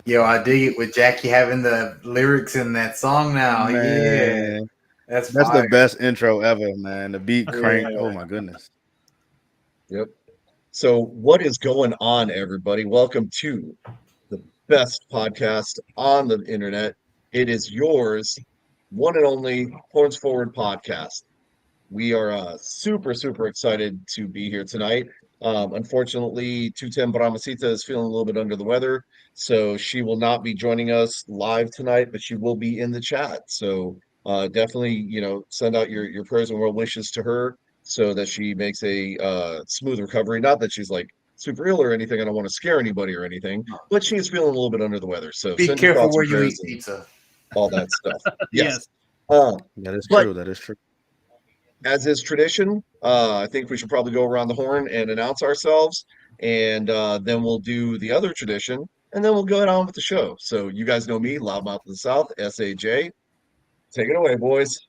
Yo, I dig it with Jackie having the lyrics in that song now. Man, Yeah, that's the best intro ever, man. The beat crank. Yeah. Oh my goodness. Yep. So, what is going on, everybody? Welcome to the best podcast on the internet. It is yours, one and only Horns Forward podcast. We are super excited to be here tonight. Unfortunately, 210 Bramacita is feeling a little bit under the weather, so she will not be joining us live tonight, but she will be in the chat. So definitely, send out your prayers and well wishes to her so that she makes a smooth recovery. Not that she's like super ill or anything. I don't want to scare anybody or anything, but she is feeling a little bit under the weather. So Be send your careful thoughts where and you prayers eat and pizza. all that stuff. Yes. That is But- true. That is true. As is tradition, I think we should probably go around the horn and announce ourselves, and then we'll do the other tradition, and then we'll go on with the show. So you guys know me, Loudmouth of the South, SAJ. Take it away, boys.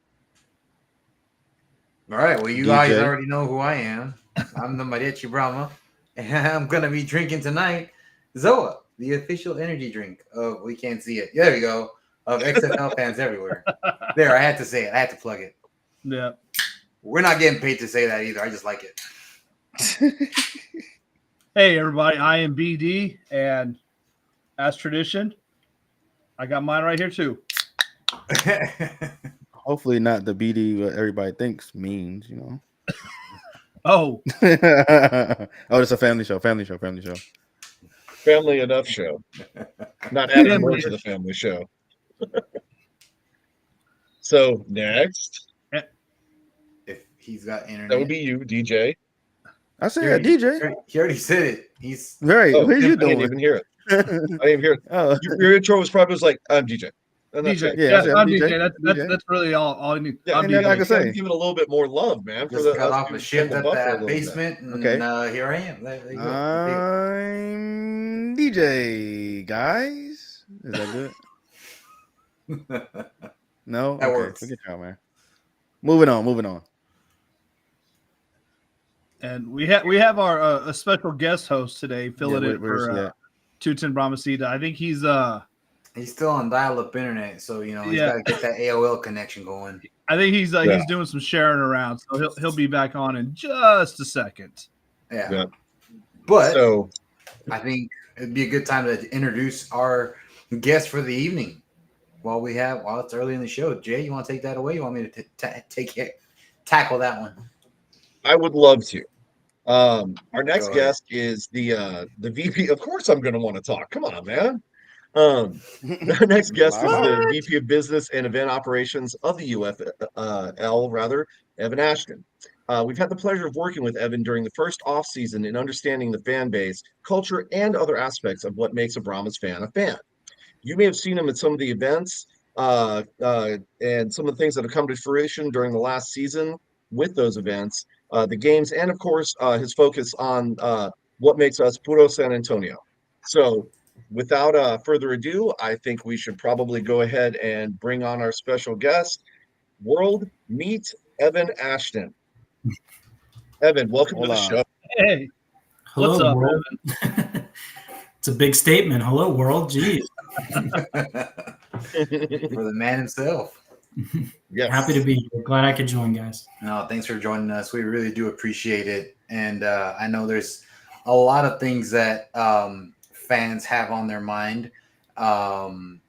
All right. Well, you DJ. guys already know who I am. I'm the Mariachi Brahma, and I'm gonna be drinking tonight Zoa, the official energy drink of We Can't See It. There we go. Of XFL fans everywhere. There, I had to say it. I had to plug it. Yeah. We're not getting paid to say that either. I just like it. Hey, everybody. I am BD, and as tradition, I got mine right here, too. Hopefully not the BD what everybody thinks means, Oh, Oh, it's a family show. Family enough show. Not Family adding more to the family show. So next, If he's got internet, that would be you, DJ. I said DJ. He already said it. He's Right. Oh, What are I you didn't even doing? hear it. I didn't even hear it. Oh, Your intro was probably like, I'm DJ. And that's DJ. it. Yeah, I Yeah, said I'm DJ. DJ. DJ. That's really all I need. Yeah, I'm and then DJ. I can You gotta say, give it a little bit more love, man. just got off a shift at that basement, and here I am. There you go. I'm DJ, guys. Is that good? No? That Okay, works. forget y'all, man. Moving on. And we have our a special guest host today, filling Yeah, it where's he for at? Tutin Brahmacita. I think he's He's still on dial-up internet, so he's Yeah. got to get that AOL connection going. he's doing some sharing around, so he'll be back on in just a second. Yeah. Yeah. But So I think it'd be a good time to introduce our guest for the evening. While it's early in the show, Jay, you want to take that away? You want me to tackle that one? I would love to. Our next Go ahead. guest is the VP. Of course, I'm going to want to talk. Come on, man. Our next guest is the VP of Business and Event Operations of the UFL, Evan Ashton. We've had the pleasure of working with Evan during the first off season in understanding the fan base, culture, and other aspects of what makes a Brahmas fan a fan. You may have seen him at some of the events and some of the things that have come to fruition during the last season with those events, the games, and of course, his focus on what makes us Puro San Antonio. So without further ado, I think we should probably go ahead and bring on our special guest. World, meet Evan Ashton. Evan, welcome to the show. Hey, Hello, what's up, world. It's a big statement. Hello, world. Geez. For the man himself. Yes. Happy to be here. Glad I could join, guys. No, thanks for joining us. We really do appreciate it. And I know there's a lot of things that fans have on their mind. And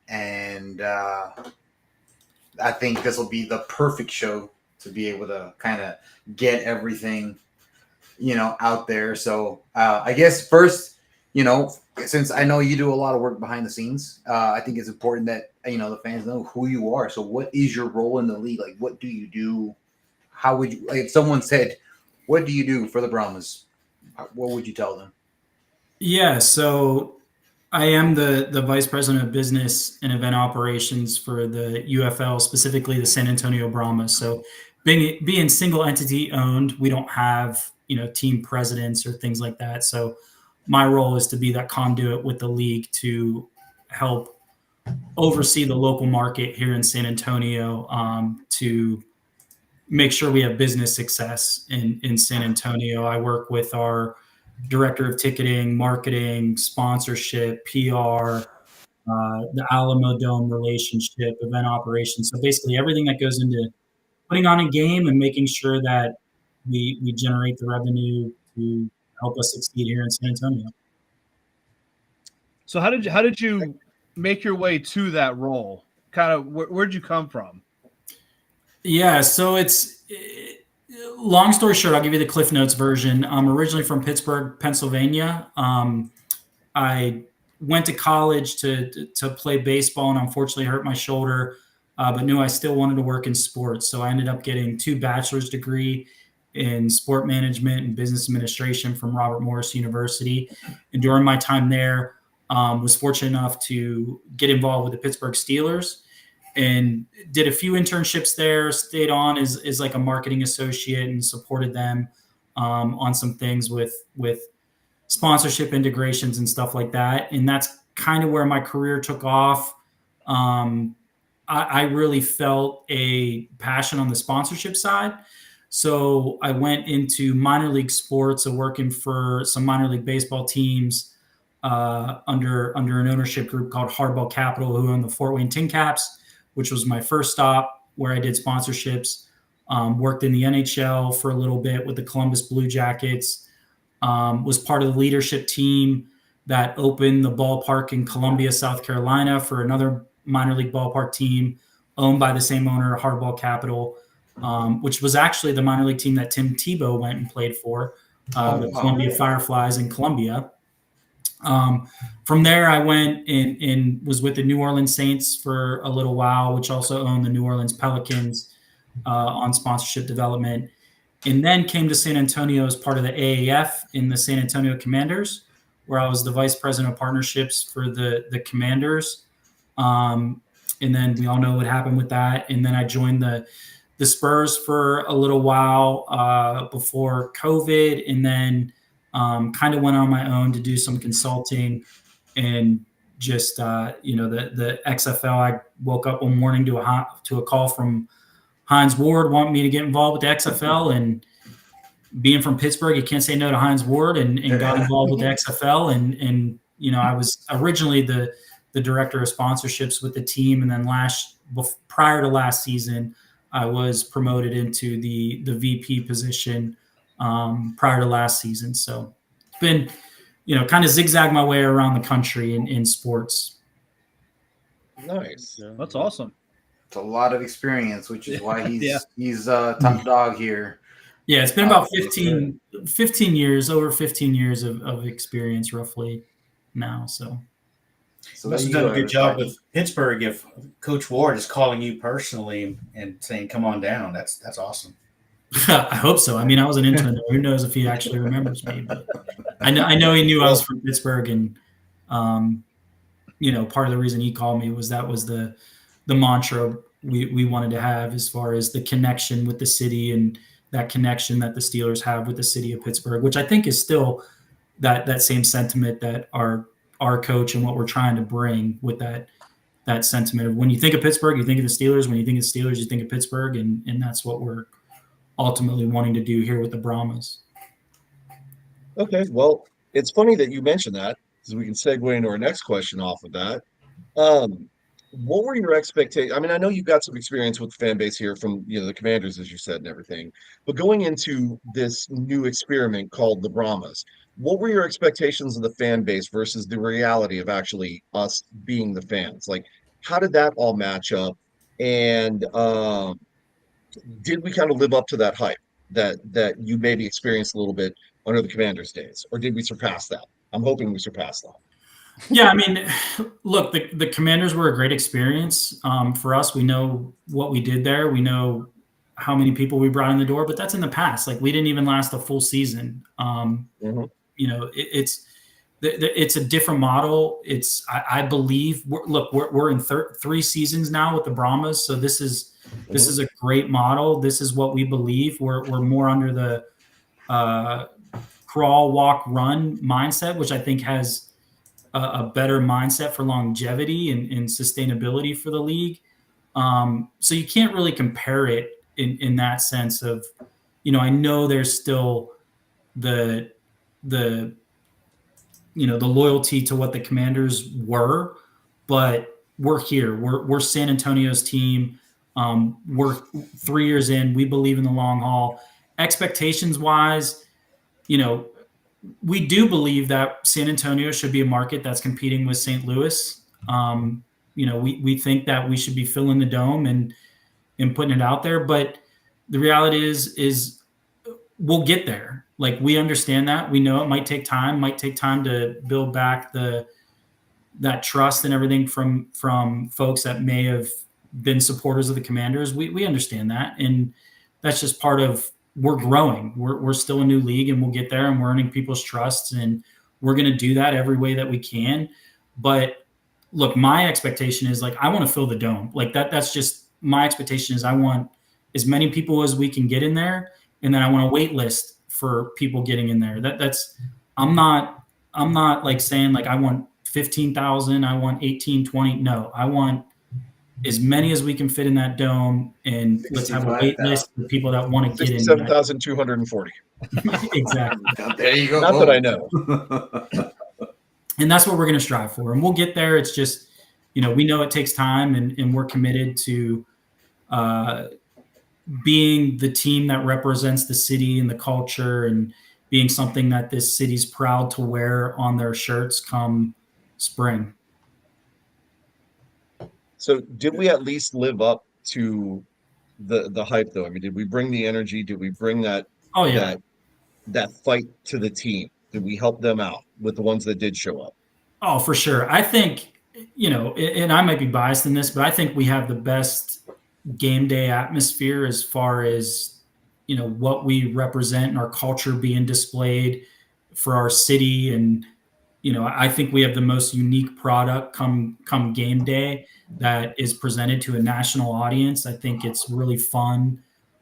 I think this will be the perfect show to be able to kind of get everything, out there. So I guess first, since I know you do a lot of work behind the scenes, I think it's important that the fans know who you are. So, what is your role in the league? Like, what do you do? How would you, like, if someone said, "What do you do for the Brahmas?" What would you tell them? Yeah, so I am the vice president of business and event operations for the UFL, specifically the San Antonio Brahmas. So being single entity owned, we don't have team presidents or things like that. So my role is to be that conduit with the league to help oversee the local market here in San Antonio, to make sure we have business success in San Antonio. I work with our director of ticketing, marketing, sponsorship, PR, the Alamo Dome relationship, event operations. So basically everything that goes into putting on a game and making sure that we generate the revenue to help us succeed here in San Antonio. So how did you make your way to that role? Kind of where'd you come from? Yeah, so it's long story short, I'll give you the Cliff Notes version. I'm originally from Pittsburgh, Pennsylvania. I went to college to play baseball and unfortunately hurt my shoulder, but knew I still wanted to work in sports. So I ended up getting 2 bachelor's degree in sport management and business administration from Robert Morris University. And during my time there, was fortunate enough to get involved with the Pittsburgh Steelers and did a few internships there, stayed on as like a marketing associate and supported them on some things with sponsorship integrations and stuff like that. And that's kind of where my career took off. I really felt a passion on the sponsorship side. So I went into minor league sports, so working for some minor league baseball teams under an ownership group called Hardball Capital, who owned the Fort Wayne Tin Caps, which was my first stop where I did sponsorships. Worked in the NHL for a little bit with the Columbus Blue Jackets. Was part of the leadership team that opened the ballpark in Columbia, South Carolina for another minor league ballpark team owned by the same owner, Hardball Capital, which was actually the minor league team that Tim Tebow went and played for, the Columbia Fireflies in Columbia. From there, I went and was with the New Orleans Saints for a little while, which also owned the New Orleans Pelicans on sponsorship development. And then came to San Antonio as part of the AAF in the San Antonio Commanders, where I was the vice president of partnerships for the Commanders. And then we all know what happened with that. And then I joined the Spurs for a little while before COVID, and then kind of went on my own to do some consulting and just, the XFL. I woke up one morning to a call from Hines Ward wanting me to get involved with the XFL, and being from Pittsburgh, you can't say no to Hines Ward, and got involved with the XFL. And I was originally the director of sponsorships with the team. And then prior to last season, I was promoted into the VP position prior to last season. So it's been, kind of zigzag my way around the country in sports. Nice. That's awesome. It's a lot of experience, which is why he's top dog here. Yeah, it's been about 15 years, over 15 years of experience roughly now. So must have done a good job with Pittsburgh if Coach Ward is calling you personally and saying, come on down. That's awesome. I hope so. I mean, I was an intern there. Who knows if he actually remembers me, but I know he knew I was from Pittsburgh, and part of the reason he called me was that was the mantra we wanted to have as far as the connection with the city and that connection that the Steelers have with the city of Pittsburgh, which I think is still that same sentiment that our coach and what we're trying to bring with that sentiment of when you think of Pittsburgh, you think of the Steelers. When you think of Steelers, you think of Pittsburgh, and that's what we're ultimately wanting to do here with the Brahmas. Okay, well, it's funny that you mentioned that, because we can segue into our next question off of that. What were your expectations? I mean, I know you've got some experience with the fan base here from the Commanders, as you said, and everything. But going into this new experiment called the Brahmas, what were your expectations of the fan base versus the reality of actually us being the fans? Like, how did that all match up? And did we kind of live up to that hype that you maybe experienced a little bit under the Commanders days, or did we surpass that? I'm hoping we surpass that. Yeah, I mean, look, the Commanders were a great experience for us. We know what we did there. We know how many people we brought in the door, but that's in the past. Like we didn't even last a full season. Mhm. You know, it's a different model. I believe we're in 3 seasons now with the Brahmas, so this is a great model. This is what we believe. We're more under the crawl, walk, run mindset, which I think has a better mindset for longevity and sustainability for the league. So you can't really compare it in that sense of, you know, I know there's still the loyalty to what the Commanders were, but we're here. We're San Antonio's team. We're 3 years in. We believe in the long haul. Expectations wise, you know, we do believe that San Antonio should be a market that's competing with St. Louis. You know, we think that we should be filling the dome and putting it out there. But the reality is we'll get there. Like we understand that. We know it might take time to build back that trust and everything from folks that may have been supporters of the Commanders. We understand that. And that's just part of, we're growing. We're still a new league and we'll get there and we're earning people's trust and we're going to do that every way that we can. But look, my expectation is like, I want to fill the dome. Like that's just my expectation is I want as many people as we can get in there. And then I want a wait list for people getting in there. I'm not like saying like, I want 15,000, I want 18, 20. No, I want as many as we can fit in that dome, and let's have a wait list of people that want to get in. 67,240. Exactly. There you go. Not that I know. And that's what we're going to strive for. And we'll get there. It's just, you know, we know it takes time and we're committed to being the team that represents the city and the culture and being something that this city's proud to wear on their shirts come spring. So did we at least live up to the hype though? I mean, did we bring the energy? Did we bring that that fight to the team? Did we help them out with the ones that did show up? Oh, for sure. I think, you know, and I might be biased in this, but I think we have the best game day atmosphere as far as, you know, what we represent and our culture being displayed for our city. And, you know, I think we have the most unique product come game day that is presented to a national audience. I think it's really fun.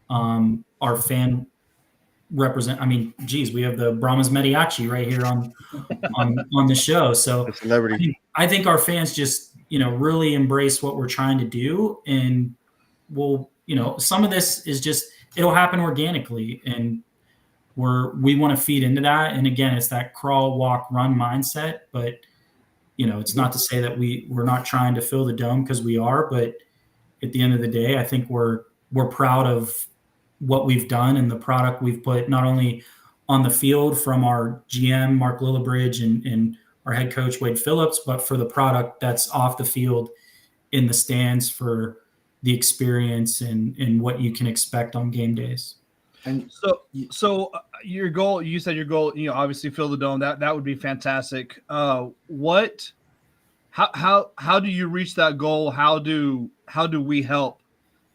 Our fan represent, I mean, geez, we have the Brahmas Mariachi right here on the show. So celebrity. I think our fans just, you know, really embrace what we're trying to do. And we'll, you know, some of this is just, it'll happen organically. And we want to feed into that. And again, it's that crawl, walk, run mindset. But, you know, it's not to say that we're not trying to fill the dome, because we are. But at the end of the day, I think we're proud of what we've done and the product we've put not only on the field from our GM, Mark Lillibridge, and our head coach, Wade Phillips, but for the product that's off the field in the stands for the experience and what you can expect on game days. And So your goal, you said your goal, you know, obviously fill the dome. That would be fantastic. How do you reach that goal? How do we help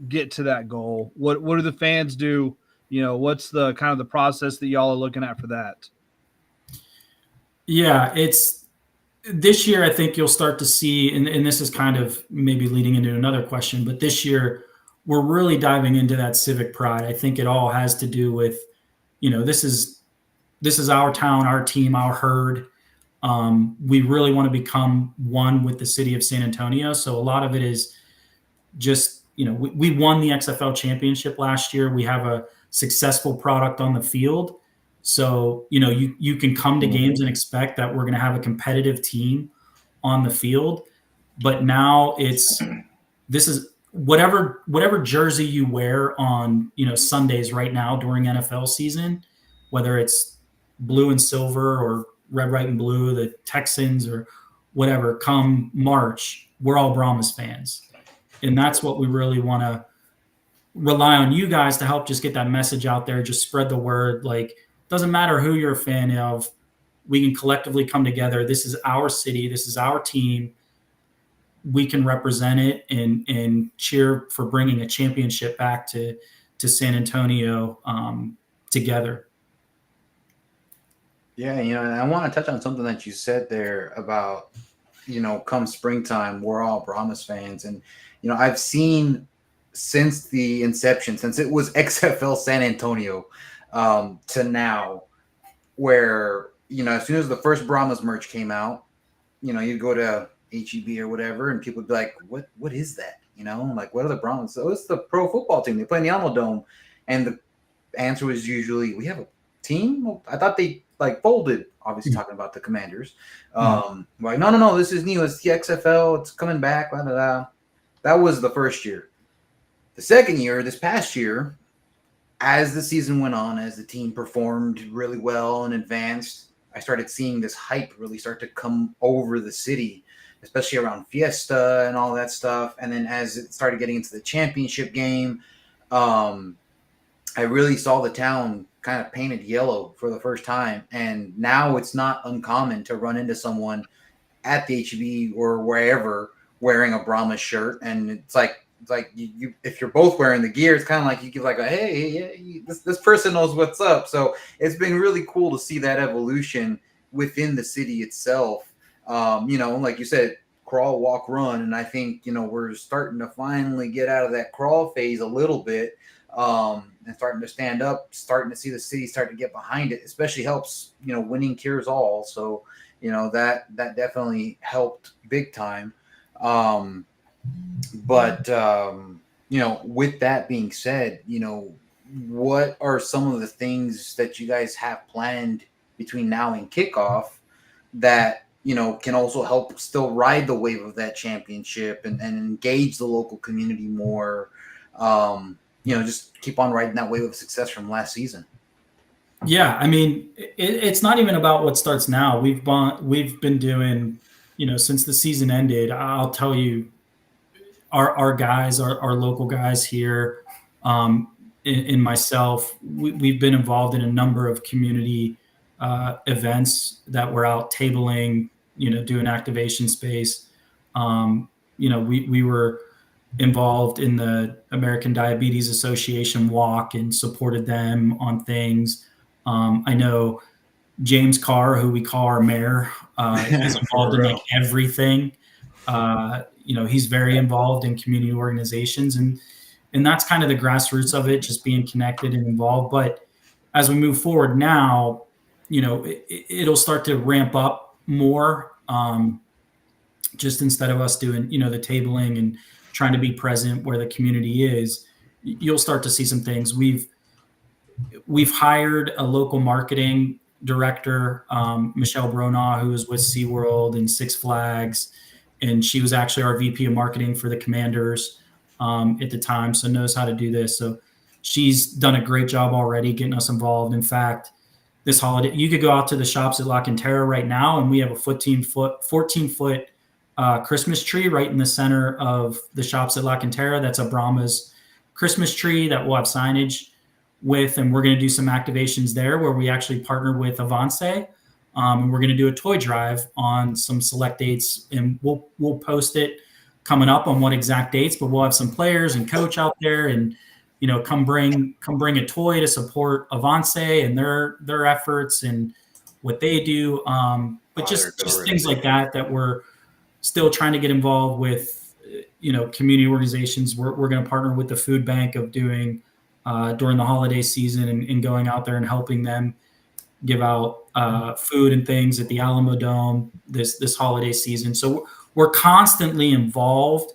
get to that goal? What do the fans do? You know, what's the kind of the process that y'all are looking at for that? Yeah, it's this year. I think you'll start to see, and this is kind of maybe leading into another question, but this year we're really diving into that civic pride. I think it all has to do with, you know, this is our town, our team, our herd. We really want to become one with the city of San Antonio. So a lot of it is just, you know, we won the XFL championship last year. We have a successful product on the field. So, you know, you can come to games and expect that we're going to have a competitive team on the field. But now this is whatever jersey you wear on, you know, Sundays right now during NFL season, whether it's blue and silver or red, white, and blue, the Texans or whatever, come March, we're all Brahmas fans. And that's what we really want to rely on you guys to help just get that message out there, just spread the word. Like, doesn't matter who you're a fan of. we can collectively come together. This is our city. This is our team. We can represent it and cheer for bringing a championship back to San Antonio together. Yeah, and I want to touch on something that you said there about, come springtime, we're all Brahmas fans. And, I've seen since the inception, since it was XFL San Antonio to now, where, as soon as the first Brahmas merch came out, you'd go to HEB or whatever, and people would be like, what is that? Like, what are the Brahmas? So it's the pro football team. They play in the Alamo Dome. And the answer was usually, we have a team? Well, I thought they folded, obviously talking about the Commanders. Like, no, this is new. It's the XFL. It's coming back. Blah, blah, blah. That was the first year. The second year, this past year, as the season went on, as the team performed really well and advanced, I started seeing this hype really start to come over the city, especially around Fiesta and all that stuff. And then as it started getting into the championship game, I really saw the town kind of painted yellow for the first time. And now it's not uncommon to run into someone at the HEB or wherever wearing a Brahmas shirt. And it's like you if you're both wearing the gear, it's kind of like you give like a, hey, yeah, this person knows what's up. So it's been really cool to see that evolution within the city itself. Like you said, crawl, walk, run. And I think, we're starting to finally get out of that crawl phase a little bit. And starting to stand up, starting to see the city start to get behind it, especially helps, winning cures all. So, that definitely helped big time. With that being said, what are some of the things that you guys have planned between now and kickoff that, can also help still ride the wave of that championship and engage the local community more? Just keep on riding that wave of success from last season. Yeah, I mean, it's not even about what starts now. We've been doing, since the season ended. I'll tell you, our guys, our local guys here, and myself, we've been involved in a number of community events that we're out tabling, doing activation space. We were involved in the American Diabetes Association walk and supported them on things. I know James Carr, who we call our mayor, is involved in everything. He's very involved in community organizations, and that's kind of the grassroots of it, just being connected and involved. But as we move forward now, it'll start to ramp up more. Just instead of us doing, the tabling and trying to be present where the community is, you'll start to see some things. We've hired a local marketing director, Michelle Bronaugh, who was with SeaWorld and Six Flags, and she was actually our VP of marketing for the Commanders at the time, so knows how to do this. So she's done a great job already getting us involved. In fact, this holiday, you could go out to the shops at La Cantera right now, and we have a 14-foot Christmas tree right in the center of the shops at La Cantera. That's a Brahmas Christmas tree that we'll have signage with, and we're going to do some activations there where we actually partner with Avance, and we're going to do a toy drive on some select dates, and we'll post it coming up on what exact dates, but we'll have some players and coach out there, and come bring a toy to support Avance and their efforts and what they do. But just things like that we're still trying to get involved with, community organizations. We're going to partner with the food bank of doing during the holiday season and going out there and helping them give out food and things at the Alamo Dome this holiday season. So we're constantly involved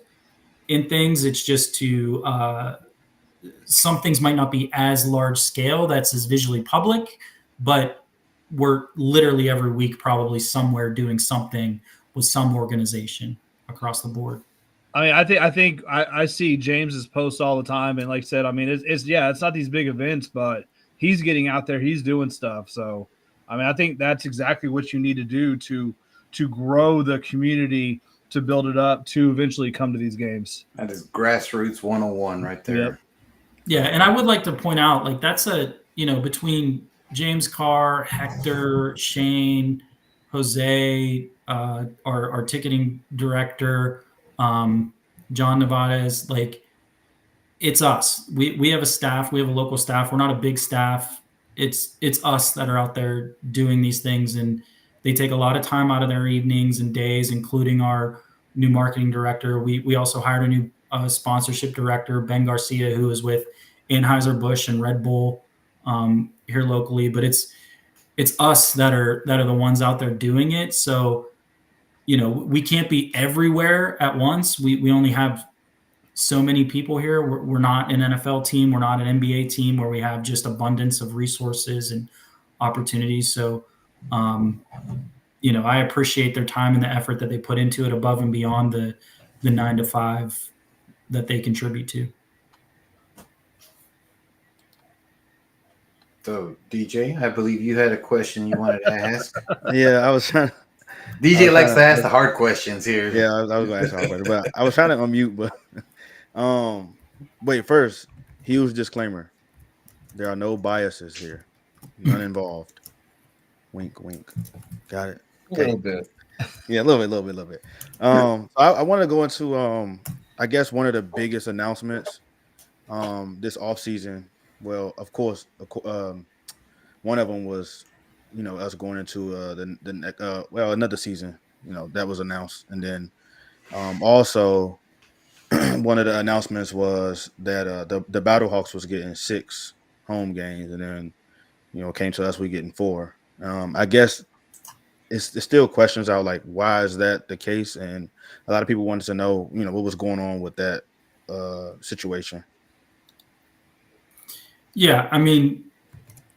in things. It's just some things might not be as large scale, that's as visually public, but we're literally every week probably somewhere doing something with some organization across the board. I mean, I think I see James's posts all the time, and like I said, I mean, it's not these big events, but he's getting out there, he's doing stuff. So, I mean, I think that's exactly what you need to do to grow the community, to build it up, to eventually come to these games. That is grassroots 101 right there. Yep. Yeah, and I would like to point out, that's between James Carr, Hector, Shane, Jose, our ticketing director, John Nevada's, like, it's us. We have a staff. We have a local staff. We're not a big staff. It's us that are out there doing these things, and they take a lot of time out of their evenings and days, including our new marketing director. We also hired a new sponsorship director, Ben Garcia, who is with Anheuser-Busch and Red Bull here locally. But it's us that are the ones out there doing it. So, we can't be everywhere at once. We only have so many people here. We're not an NFL team. We're not an NBA team where we have just abundance of resources and opportunities. So, I appreciate their time and the effort that they put into it above and beyond the 9 to 5 that they contribute to. So, DJ, I believe you had a question you wanted to ask. Yeah, I was trying. DJ likes to ask the hard questions here. Yeah, I was going to ask a hard question, but I was trying to unmute. But wait, first, huge disclaimer: there are no biases here, none involved. Wink, wink. Got it. A little bit. Yeah, a little bit. I want to go into I guess one of the biggest announcements this offseason. Well, of course, one of them was, us going into another season, that was announced, and then also one of the announcements was that the Battlehawks was getting 6 home games, and then it came to us, we getting 4. I guess it's still questions out, like, why is that the case? And a lot of people wanted to know, what was going on with that situation. Yeah, I mean,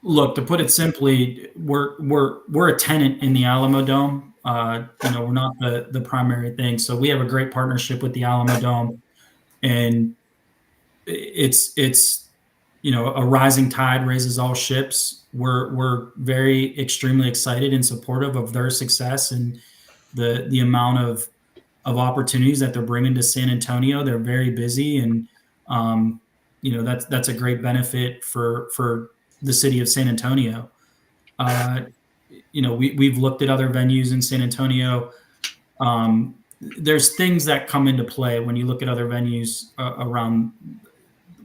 look, to put it simply, we're a tenant in the Alamo Dome. We're not the primary thing. So we have a great partnership with the Alamo Dome, and it's a rising tide raises all ships. We're very extremely excited and supportive of their success and the amount of opportunities that they're bringing to San Antonio. They're very busy, and that's a great benefit for the city of San Antonio. We've looked at other venues in San Antonio. There's things that come into play when you look at other venues around.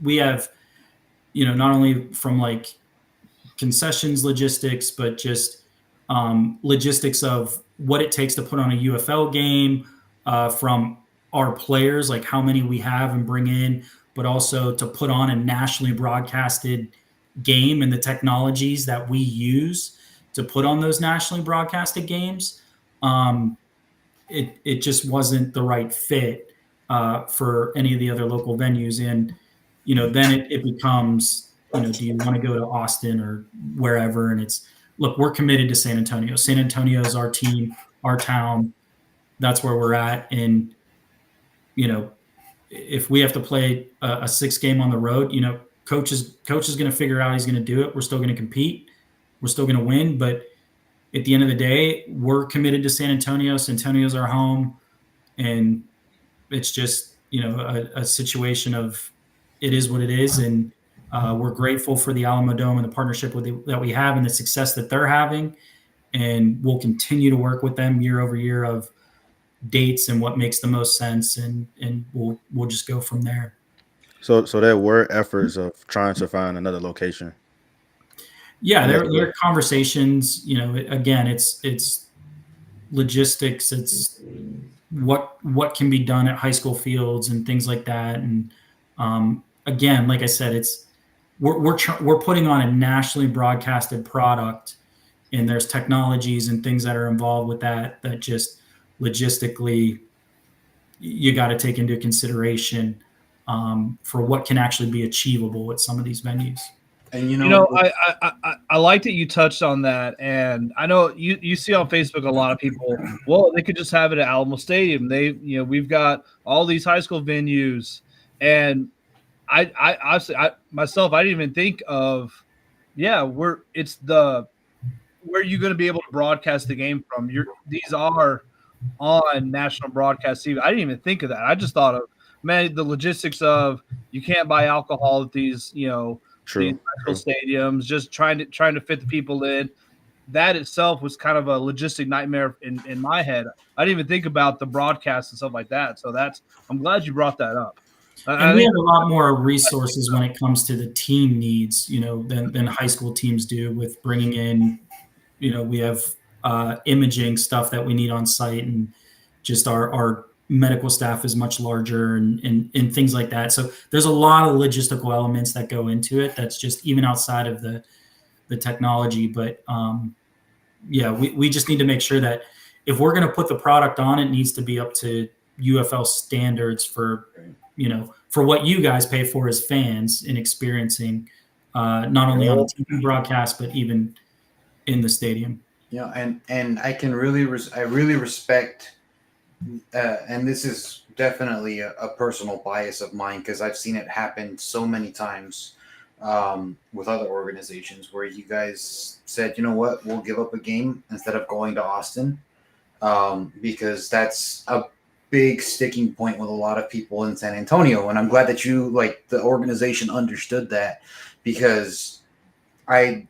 We have, not only from like concessions logistics, but just logistics of what it takes to put on a UFL game, from our players, like how many we have and bring in, but also to put on a nationally broadcasted game and the technologies that we use to put on those nationally broadcasted games. It just wasn't the right fit for any of the other local venues. And, then it becomes, do you want to go to Austin or wherever? And look, we're committed to San Antonio. San Antonio is our team, our town. That's where we're at. And, if we have to play a 6 game on the road, coach is going to figure out he's going to do it. We're still going to compete. We're still going to win. But at the end of the day, we're committed to San Antonio. San Antonio's our home. And it's just, a situation of it is what it is. And we're grateful for the Alamo Dome and the partnership that we have and the success that they're having. And we'll continue to work with them year over year of dates and what makes the most sense. And we'll just go from there. So there were efforts of trying to find another location. Yeah, there are conversations. Again, it's logistics. It's what can be done at high school fields and things like that. And again, like I said, we're putting on a nationally broadcasted product, and there's technologies and things that are involved with that just logistically you got to take into consideration for what can actually be achievable at some of these venues. And I like that you touched on that, and I know you see on Facebook a lot of people. Well, they could just have it at Alamo Stadium. We've got all these high school venues, and I obviously myself I didn't even think of, where are you going to be able to broadcast the game from? These are on national broadcast TV. I didn't even think of that. I just thought of, man, the logistics of you can't buy alcohol at these True. stadiums, just trying to fit the people in. That itself was kind of a logistic nightmare in my head. I didn't even think about the broadcast and stuff like that. So I'm glad you brought that up. And we have a lot more resources when it comes to the team needs, than high school teams do with bringing in, we have imaging stuff that we need on site, and just our medical staff is much larger and things like that. So there's a lot of logistical elements that go into it. That's just even outside of the technology. But we just need to make sure that if we're going to put the product on, it needs to be up to UFL standards for what you guys pay for as fans in experiencing, not only on the TV broadcast, but even in the stadium. And I can really respect, and this is definitely a personal bias of mine, because I've seen it happen so many times with other organizations where you guys said, you know what, we'll give up a game instead of going to Austin, because that's a big sticking point with a lot of people in San Antonio. And I'm glad that the organization understood that, because I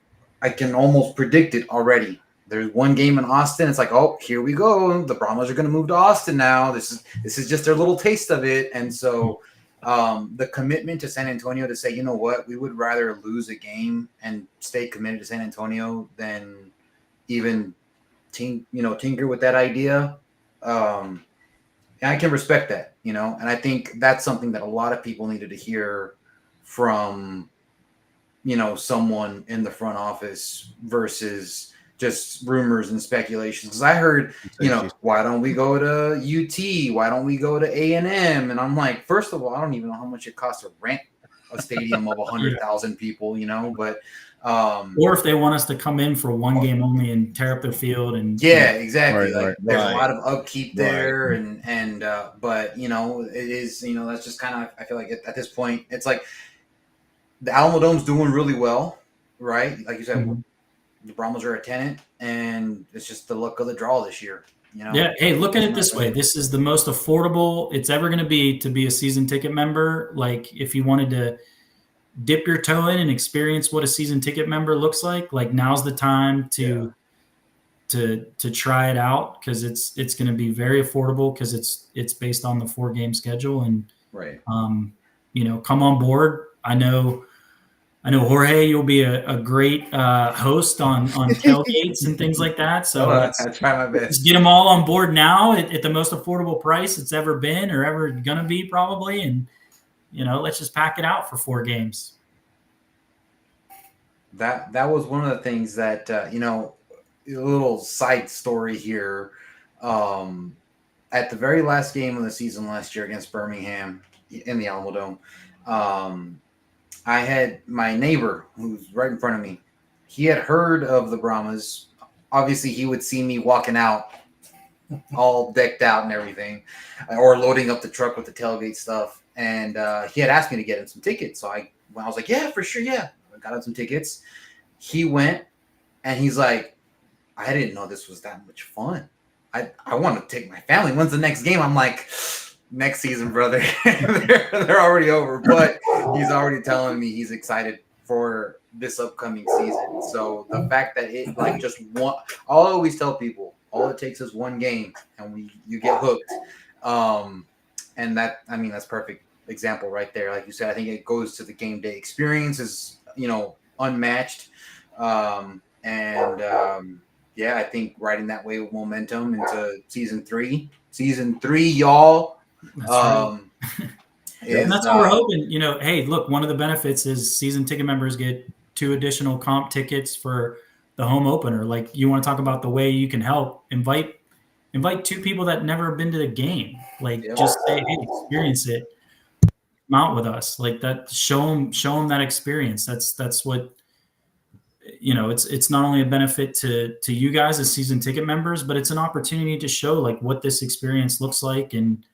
can almost predict it already. There's one game in Austin. It's like, oh, here we go. The Brahmas are going to move to Austin now. This is just their little taste of it. And so the commitment to San Antonio to say, you know what, we would rather lose a game and stay committed to San Antonio than even tinker with that idea. And I can respect that, and I think that's something that a lot of people needed to hear from, someone in the front office versus just rumors and speculations. Because I heard, why don't we go to UT? Why don't we go to A&M? And I'm like, first of all, I don't even know how much it costs to rent a stadium of 100,000 people, but or if they want us to come in for one game only and tear up their field and exactly. Right. There's a lot of upkeep there, and but it is, that's just kind of, I feel like at this point it's like the Alamo Dome's doing really well, right? Like you said, Mm-hmm. The Brahmas are a tenant, and it's just the luck of the draw this year. Yeah. Hey, look at it this way. This is the most affordable it's ever going to be a season ticket member. Like, if you wanted to dip your toe in and experience what a season ticket member looks like now's the time to try it out, because it's going to be very affordable, because it's based on the 4-game schedule. And right. Come on board. I know Jorge, you'll be a great host on tailgates and things like that. So I try my best. Just get them all on board now at the most affordable price it's ever been or ever going to be, probably. And, let's just pack it out for 4 games. That was one of the things that, a little side story here. At the very last game of the season last year against Birmingham in the Alamo Dome, I had my neighbor who's right in front of me. He had heard of the Brahmas. Obviously, he would see me walking out all decked out and everything, or loading up the truck with the tailgate stuff. And he had asked me to get him some tickets. So I was like, yeah, for sure. Yeah. I got him some tickets. He went, and he's like, I didn't know this was that much fun. I want to take my family. When's the next game? I'm like, next season, brother. they're already over, but he's already telling me he's excited for this upcoming season. So the fact that it just one, I'll always tell people, all it takes is one game and you get hooked. And that's perfect example right there. Like you said, I think it goes to the game day experience is, unmatched. I think riding that wave of momentum into season three, y'all. That's right. And that's what we're hoping. Hey, look, one of the benefits is season ticket members get 2 additional comp tickets for the home opener. Like, you want to talk about the way you can help, invite 2 people that never been to the game. Just say, hey, experience it. Come out with us. Like that, show them that experience. That's what, it's not only a benefit to you guys as season ticket members, but it's an opportunity to show what this experience looks like and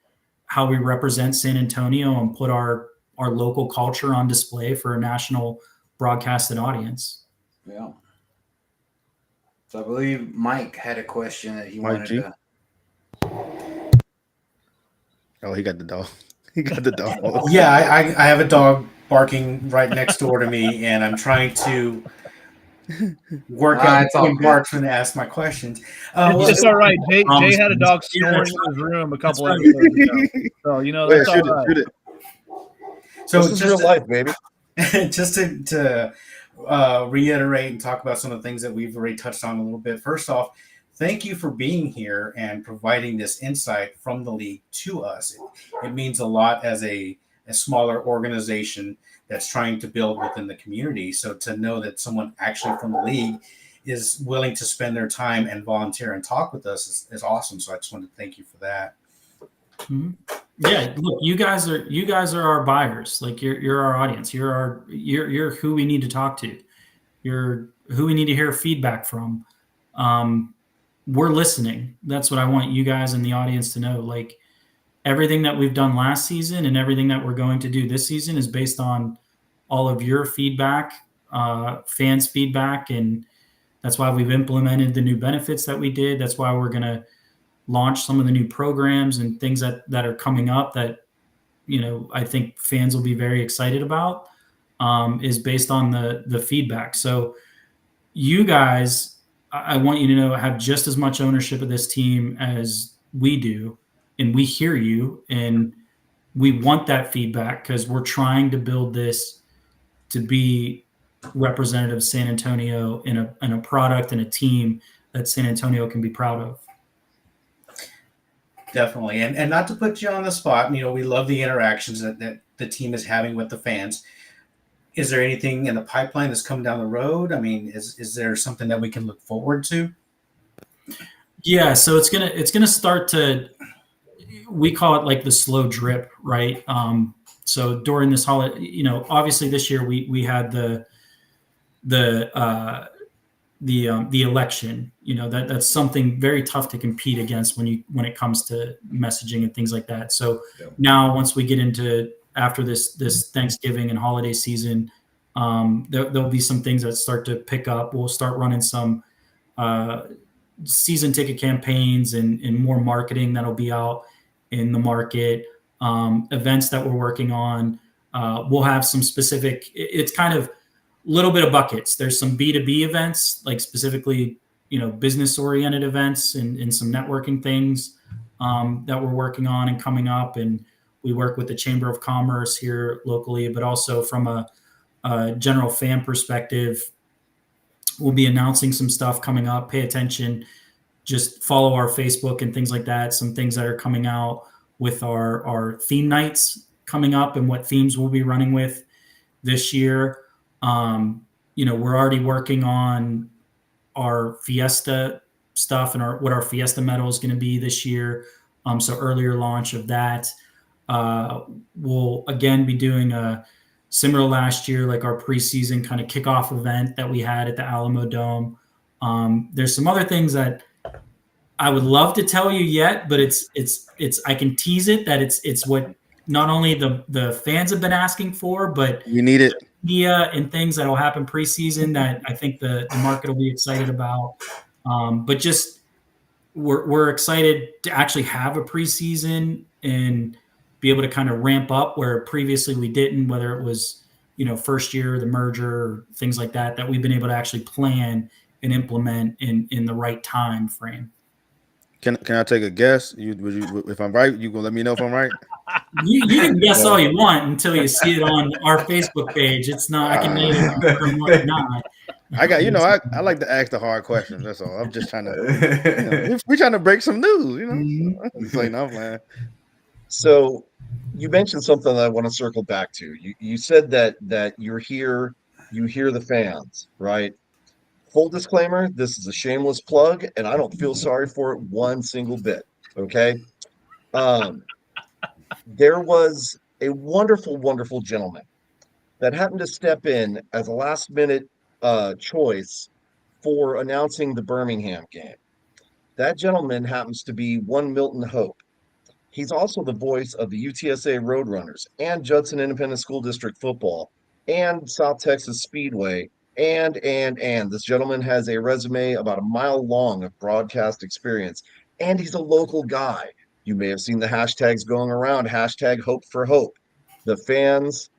how we represent San Antonio and put our local culture on display for a national broadcasted audience. Yeah. So I believe Mike had a question that he wanted to. Oh, he got the dog. He got the dog. Yeah, I have a dog barking right next door to me, and I'm trying to work out it's all when good. barks when they ask my questions. It's all right. Jay had a dog Yeah, snoring that's in his room a couple right. episodes ago. So, you know, Yeah, that's all shoot it, right. shoot it. So This is real life, baby. just to reiterate and talk about some of the things that we've already touched on a little bit. First off, thank you for being here and providing this insight from the league to us. It means a lot as a smaller organization that's trying to build within the community. So to know that someone actually from the league is willing to spend their time and volunteer and talk with us is awesome. So I just wanted to thank you for that. Mhm. Yeah, look, you guys are our buyers. Like you're our audience. You're who we need to talk to. You're who we need to hear feedback from. We're listening. That's what I want you guys in the audience to know. Like everything that we've done last season and everything that we're going to do this season is based on all of your feedback, fans' feedback, and that's why we've implemented the new benefits that we did. That's why we're going to launch some of the new programs and things that are coming up that, you know, I think fans will be very excited about, is based on the feedback. So you guys, I want you to know, have just as much ownership of this team as we do, and we hear you, and we want that feedback because we're trying to build this to be representative of San Antonio in a product and a team that San Antonio can be proud of. Definitely. And not to put you on the spot, you know, we love the interactions that the team is having with the fans. Is there anything in the pipeline that's coming down the road? I mean, is there something that we can look forward to? Yeah, so it's gonna start to, we call it like the slow drip, right? So during this holiday, you know, obviously this year we had the election. You know, that's something very tough to compete against when it comes to messaging and things like that. So now once we get into after this Thanksgiving and holiday season, there'll be some things that start to pick up. We'll start running some season ticket campaigns and more marketing that'll be out in the market. Events that we're working on. We'll have some specific. It's kind of little bit of buckets. There's some B2B events, like specifically, you know, business oriented events and some networking things that we're working on and coming up. And we work with the Chamber of Commerce here locally, but also from a general fan perspective, we'll be announcing some stuff coming up. Pay attention, just follow our Facebook and things like that. Some things that are coming out with our theme nights coming up and what themes we'll be running with this year. You know, we're already working on our Fiesta stuff and what our Fiesta medal is going to be this year. So earlier launch of that. We'll again be doing a similar last year, like our preseason kind of kickoff event that we had at the Alamo Dome. There's some other things that I would love to tell you yet, but it's I can tease it that it's what not only the fans have been asking for, but We need it. media and things that will happen preseason that I think the market will be excited about. But just we're excited to actually have a preseason and be able to kind of ramp up where previously we didn't, whether it was, you know, first year, the merger, or things like that we've been able to actually plan and implement in the right time frame. Can I take a guess? If I'm right, you gonna let me know if I'm right? You can guess all you want until you see it on our Facebook page. It's not, I can name it not. I got, you know, I like to ask the hard questions. That's all. I'm just trying to, you know, we're trying to break some news, you know. It's like, no, man. So you mentioned something that I want to circle back to. You said that you're here, you hear the fans, right? Full disclaimer, this is a shameless plug, and I don't feel sorry for it one single bit. Okay. There was a wonderful, wonderful gentleman that happened to step in as a last minute choice for announcing the Birmingham game. That gentleman happens to be one Milton Hope. He's also the voice of the UTSA Roadrunners and Judson Independent School District football and South Texas Speedway. And this gentleman has a resume about a mile long of broadcast experience, and he's a local guy. You may have seen the hashtags going around, hashtag Hope for Hope. The fans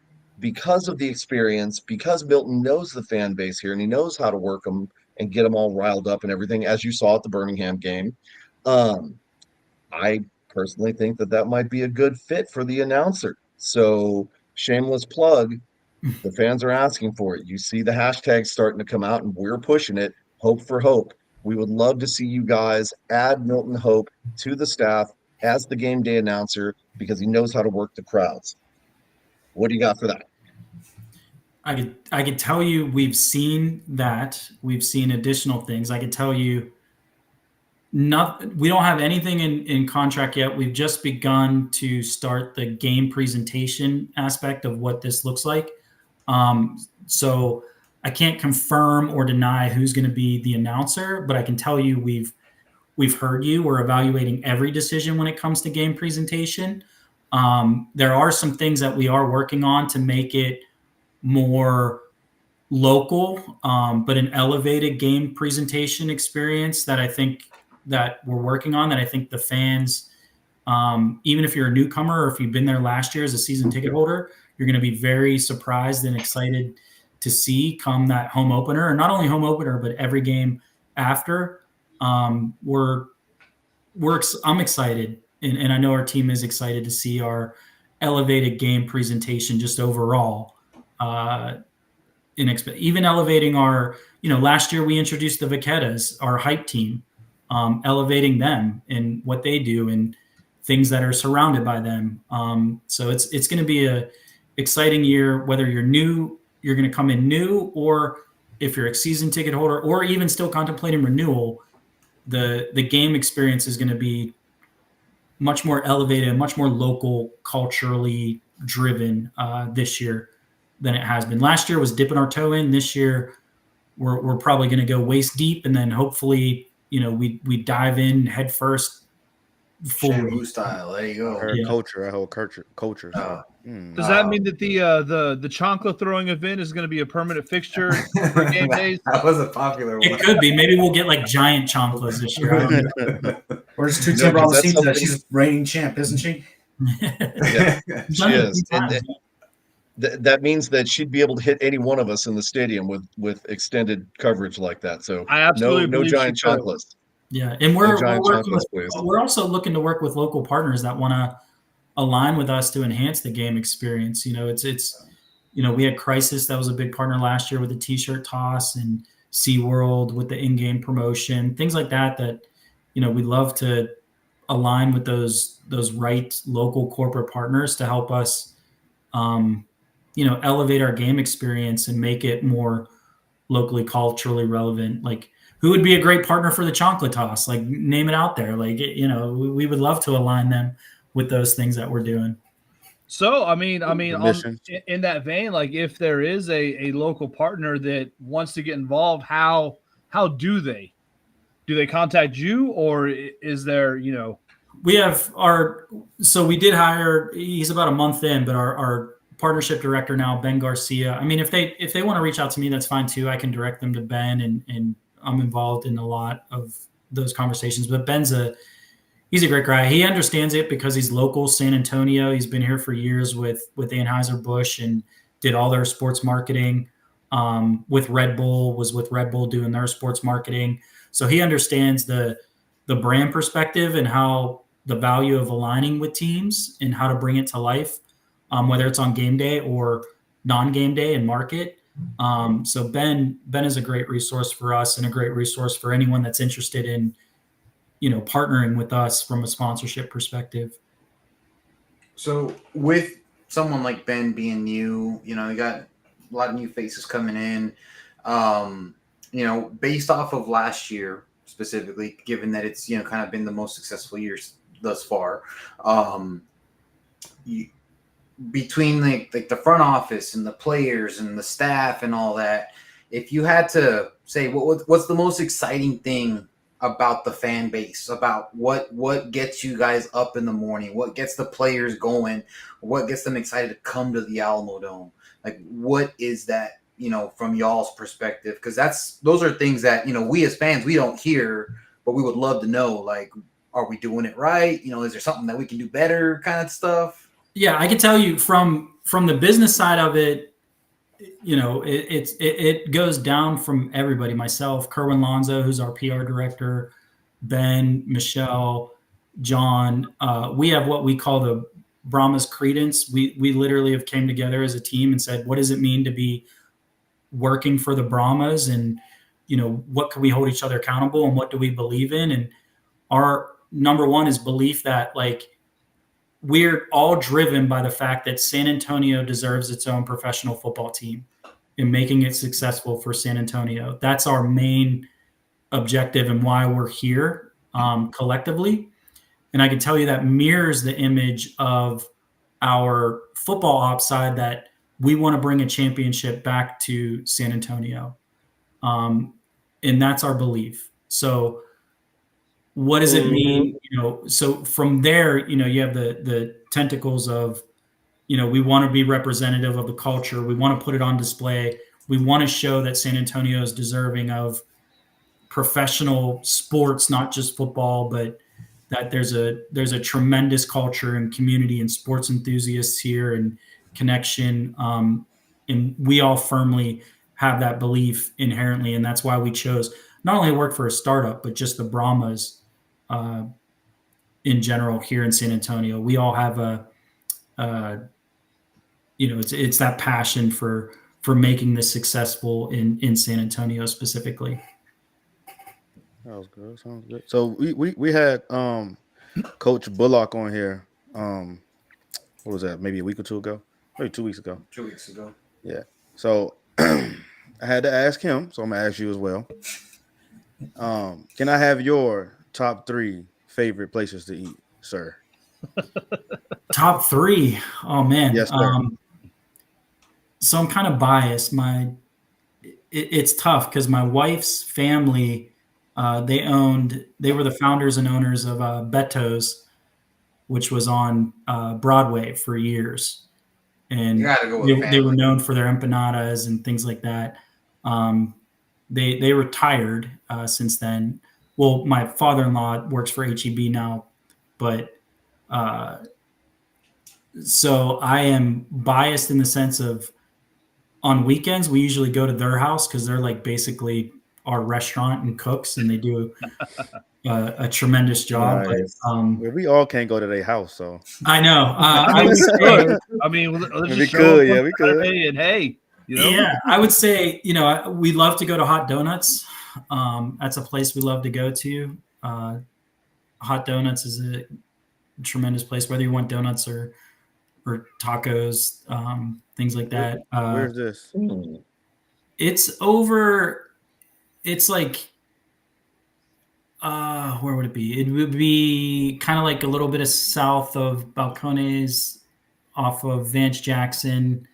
because of the experience, because Milton knows the fan base here and he knows how to work them and get them all riled up and everything, as you saw at the Birmingham game. I personally think that might be a good fit for the announcer. So, shameless plug, the fans are asking for it. You see the hashtags starting to come out, and we're pushing it. Hope for Hope. We would love to see you guys add Milton Hope to the staff as the game day announcer because he knows how to work the crowds. What do you got for that? I could tell you we've seen that. We've seen additional things. I could tell you we don't have anything in contract yet. We've just begun to start the game presentation aspect of what this looks like. So I can't confirm or deny who's going to be the announcer, but I can tell you we've heard you. We're evaluating every decision when it comes to game presentation. There are some things that we are working on to make it more local, but an elevated game presentation experience that I think that we're working on, that I think the fans, even if you're a newcomer or if you've been there last year as a season ticket holder, you're going to be very surprised and excited to see come that home opener, and not only home opener, but every game after. I'm excited, and I know our team is excited to see our elevated game presentation just overall. Even elevating our, last year we introduced the Vaquetas, our hype team, elevating them and what they do and things that are surrounded by them. So it's going to be a exciting year, whether you're new, you're going to come in new, or if you're a season ticket holder, or even still contemplating renewal, the game experience is going to be much more elevated, much more local, culturally driven this year than it has been. Last year was dipping our toe in. This year, we're probably going to go waist deep, and then hopefully, we dive in head first. Shampoo style. There you go. Her culture. Our whole culture. Does that mean that the chancla throwing event is going to be a permanent fixture for game days? That was a popular one. It could be. Maybe we'll get like giant chanclas this year. Where's Two Tim Rosita? She's reigning champ, isn't she? Yeah, she is. And that means that she'd be able to hit any one of us in the stadium with extended coverage like that. So I absolutely no giant chanclas. Yeah, and we're please. also looking to work with local partners that want to align with us to enhance the game experience. It's we had Crisis, that was a big partner last year with the T-shirt toss, and SeaWorld with the in-game promotion, things like that we'd love to align with those right local corporate partners to help us elevate our game experience and make it more locally culturally relevant. Like, who would be a great partner for the chancla toss? Like, name it out there. Like, we would love to align them with those things that we're doing. So, in that vein, like, if there is a local partner that wants to get involved, how do they contact you, or is there, we have we did hire, he's about a month in, but our partnership director now, Ben Garcia. I mean, if they want to reach out to me, that's fine too. I can direct them to Ben, and I'm involved in a lot of those conversations, but he's a great guy. He understands it because he's local San Antonio. He's been here for years with Anheuser-Busch and did all their sports marketing with Red Bull, was with Red Bull doing their sports marketing. So he understands the brand perspective and how the value of aligning with teams and how to bring it to life, whether it's on game day or non-game day and market. So Ben is a great resource for us and a great resource for anyone that's interested in, partnering with us from a sponsorship perspective. So with someone like Ben being new, you got a lot of new faces coming in, based off of last year specifically, given that it's, kind of been the most successful years thus far, between the front office and the players and the staff and all that, if you had to say what's the most exciting thing about the fan base, about what gets you guys up in the morning, what gets the players going, what gets them excited to come to the Alamo Dome, like what is that, from y'all's perspective? Because those are things that, we as fans, we don't hear, but we would love to know, like, are we doing it right? Is there something that we can do better, kind of stuff? Yeah, I can tell you from the business side of it, you know, it goes down from everybody. Myself, Kerwin Lonzo, who's our PR director, Ben, Michelle, John. We have what we call the Brahmas Credence. We literally have came together as a team and said, what does it mean to be working for the Brahmas, and you know, what can we hold each other accountable, and what do we believe in? And our number one is belief that, like, we're all driven by the fact that San Antonio deserves its own professional football team and making it successful for San Antonio. That's our main objective and why we're here collectively. And I can tell you that mirrors the image of our football ops side, that we want to bring a championship back to San Antonio. And that's our belief. So what does it mean? You know, so from there, you know, you have the tentacles of, you know, we want to be representative of the culture. We want to put it on display. We want to show that San Antonio is deserving of professional sports, not just football, but that there's a tremendous culture and community and sports enthusiasts here and connection. And we all firmly have that belief inherently. And that's why we chose not only to work for a startup, but just the Brahmas in general here in San Antonio. We all have you know, it's that passion for making this successful in San Antonio specifically. That was good. Sounds good. So we had Coach Bullock on here. What was that? Maybe a week or two ago? Maybe 2 weeks ago. 2 weeks ago. Yeah. So I had to ask him. So I'm gonna ask you as well. Can I have your top 3 favorite places to eat, sir? Top 3. Oh man. Yes, sir. So I'm kind of biased. It's tough because my wife's family, they were the founders and owners of Beto's, which was on Broadway for years. And You gotta go with they were known for their empanadas and things like that. They retired since then. Well, my father-in-law works for HEB now, but so I am biased in the sense of, on weekends we usually go to their house because they're like basically our restaurant and cooks, and they do a tremendous job. Nice. But, we all can't go to their house, so I know. I would say, I mean, let's we just show could, up yeah, on we could. Saturday and hey, you know, yeah, I would say, you know, we love to go to Hot Donuts. That's a place we love to go to. Hot Donuts is a tremendous place, whether you want donuts or tacos, things like that. Where's this? It's like, where would it be? It would be kind of like a little bit of south of Balcones, off of Vance Jackson.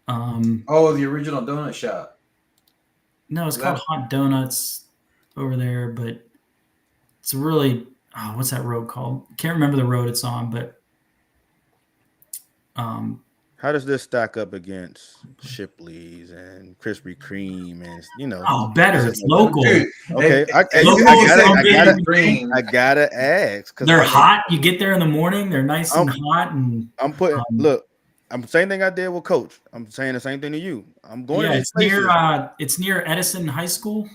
Oh, the original donut shop. No, it's called Hot Donuts over there, but it's really, what's that road called? Can't remember the road it's on, but How does this stack up against Shipley's and Krispy Kreme and, you know? oh, better. It's local. Dude, Okay, if- I if you local say is Krispy something- Kreme, I gotta ask because They're hot. You get there in the morning. They're nice and hot, and I'm putting look. I'm the same thing I did with Coach. I'm saying the same thing to you. I'm going yeah, to these places. it's near Edison High School.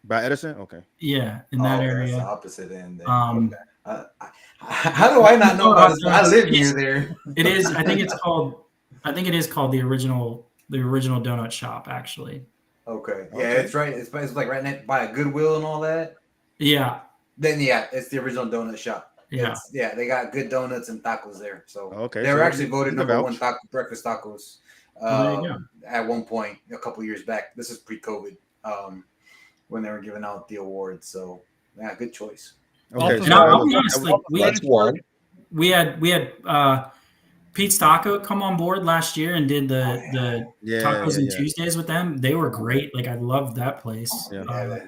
By Edison. Okay. Yeah, in that That's the area. opposite end. Then. Um, Okay. How do I not know about this? I live near there. It is. I think it is called the original donut shop. Actually. Okay. Yeah, Okay. it's right. It's like right next by a Goodwill and all that. Yeah. Then yeah, it's the original donut shop. Yeah. Yeah, they got good donuts and tacos there. So Okay, they were so actually voted you number vouch. one breakfast tacos Well, there you at one point a couple years back. This is pre-COVID when they were giving out the awards. So yeah, good choice. Okay. And And I'll be honest, like, That's one. we had Pete's Taco come on board last year and did the yeah, tacos yeah, and yeah. Tuesdays with them. They were great. Like, I loved that place. Yeah.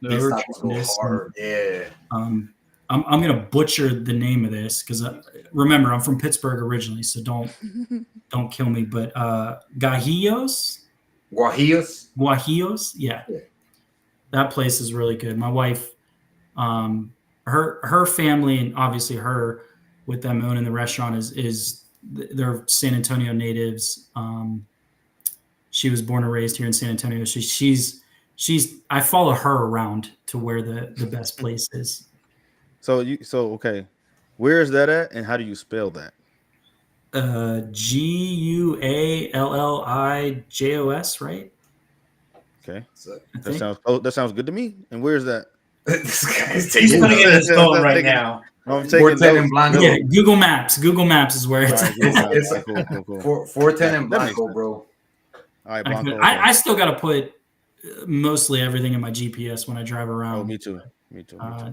They These were tacos go tremendous. hard. Yeah. I'm gonna butcher the name of this because remember, I'm from Pittsburgh originally, so don't kill me. But Guajillos, yeah, that place is really good. My wife, her family, and obviously her with them owning the restaurant is they're San Antonio natives. She was born and raised here in San Antonio. She's I follow her around to where the best place is. So okay, where is that at, and how do you spell that? Guallijos, right? Okay, So, I that think. that sounds good to me. And where is that? this guy's He's taking putting it in his phone I'm right taking- now. I'm taking 410 and notes. Blanco. Yeah, Google Maps. Google Maps is where All it's. right, It's- cool. 410 and That makes Blanco, sense. bro. All right, I, Blanco. I still got to put mostly everything in my GPS when I drive around. Oh, me too.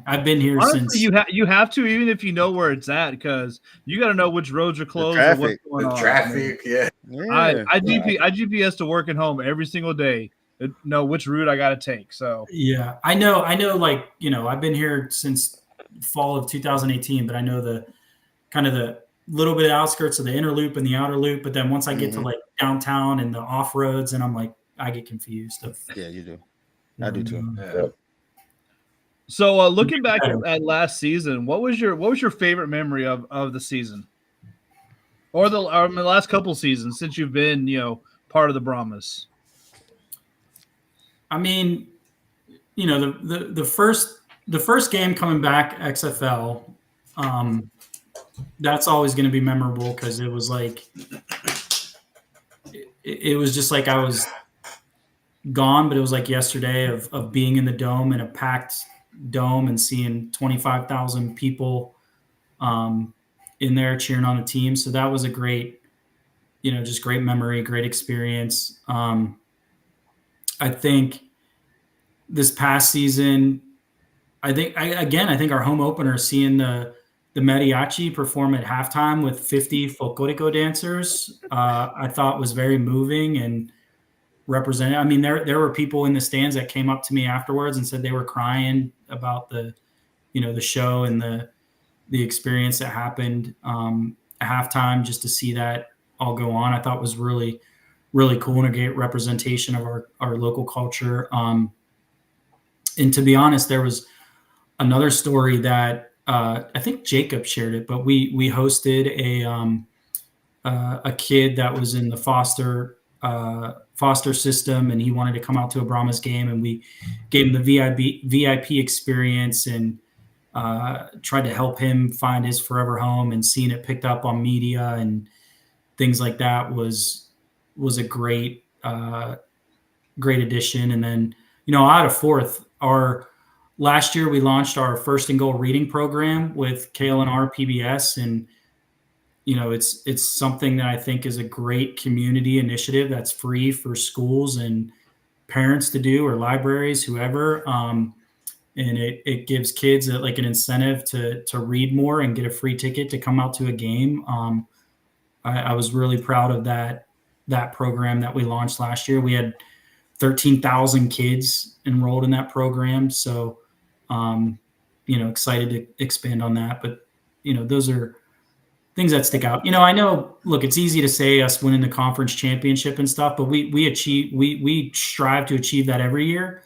I've been here Honestly, since. you have to, even if you know where it's at, because you got to know which roads are closed or traffic. what's going The on. traffic, yeah. Yeah. I GPS to work and home every single day to know which route I got to take. So Yeah, I know. Like, I've been here since fall of 2018, but I know the kind of the little bit of outskirts of the inner loop and the outer loop. But then once I get to like downtown and the off roads, and I'm like, I get confused. Yeah, you do. I do too. Yeah. So looking back at last season, what was your favorite memory of the season, or the last couple seasons since you've been part of the Brahmas? I mean, the first game coming back XFL, that's always going to be memorable because it was like it was just like I was gone, but it was like yesterday of being in the dome, in a packed dome, and seeing 25,000 people in there cheering on the team. So that was a great, just great memory, great experience. I think this past season, I think our home opener, seeing the mariachi perform at halftime with 50 folklorico dancers, I thought was very moving and represented. I mean, there were people in the stands that came up to me afterwards and said they were crying about the show and the experience that happened at halftime. Just to see that all go on, I thought was really, really cool and a great representation of our local culture. And to be honest, there was another story that I think Jacob shared it, but we hosted a kid that was in the foster system, and he wanted to come out to a Brahmas game, and we gave him the VIP experience and tried to help him find his forever home, and seeing it picked up on media and things like that was a great addition. And then, out of fourth, last year we launched our First and Goal reading program with KLNR PBS, and it's something that I think is a great community initiative that's free for schools and parents to do, or libraries, whoever. And it gives kids an incentive to read more and get a free ticket to come out to a game. I was really proud of that program that we launched last year. We had 13,000 kids enrolled in that program. So, excited to expand on that. But, those are things that stick out. I know, look, it's easy to say us winning the conference championship and stuff, but we strive to achieve that every year.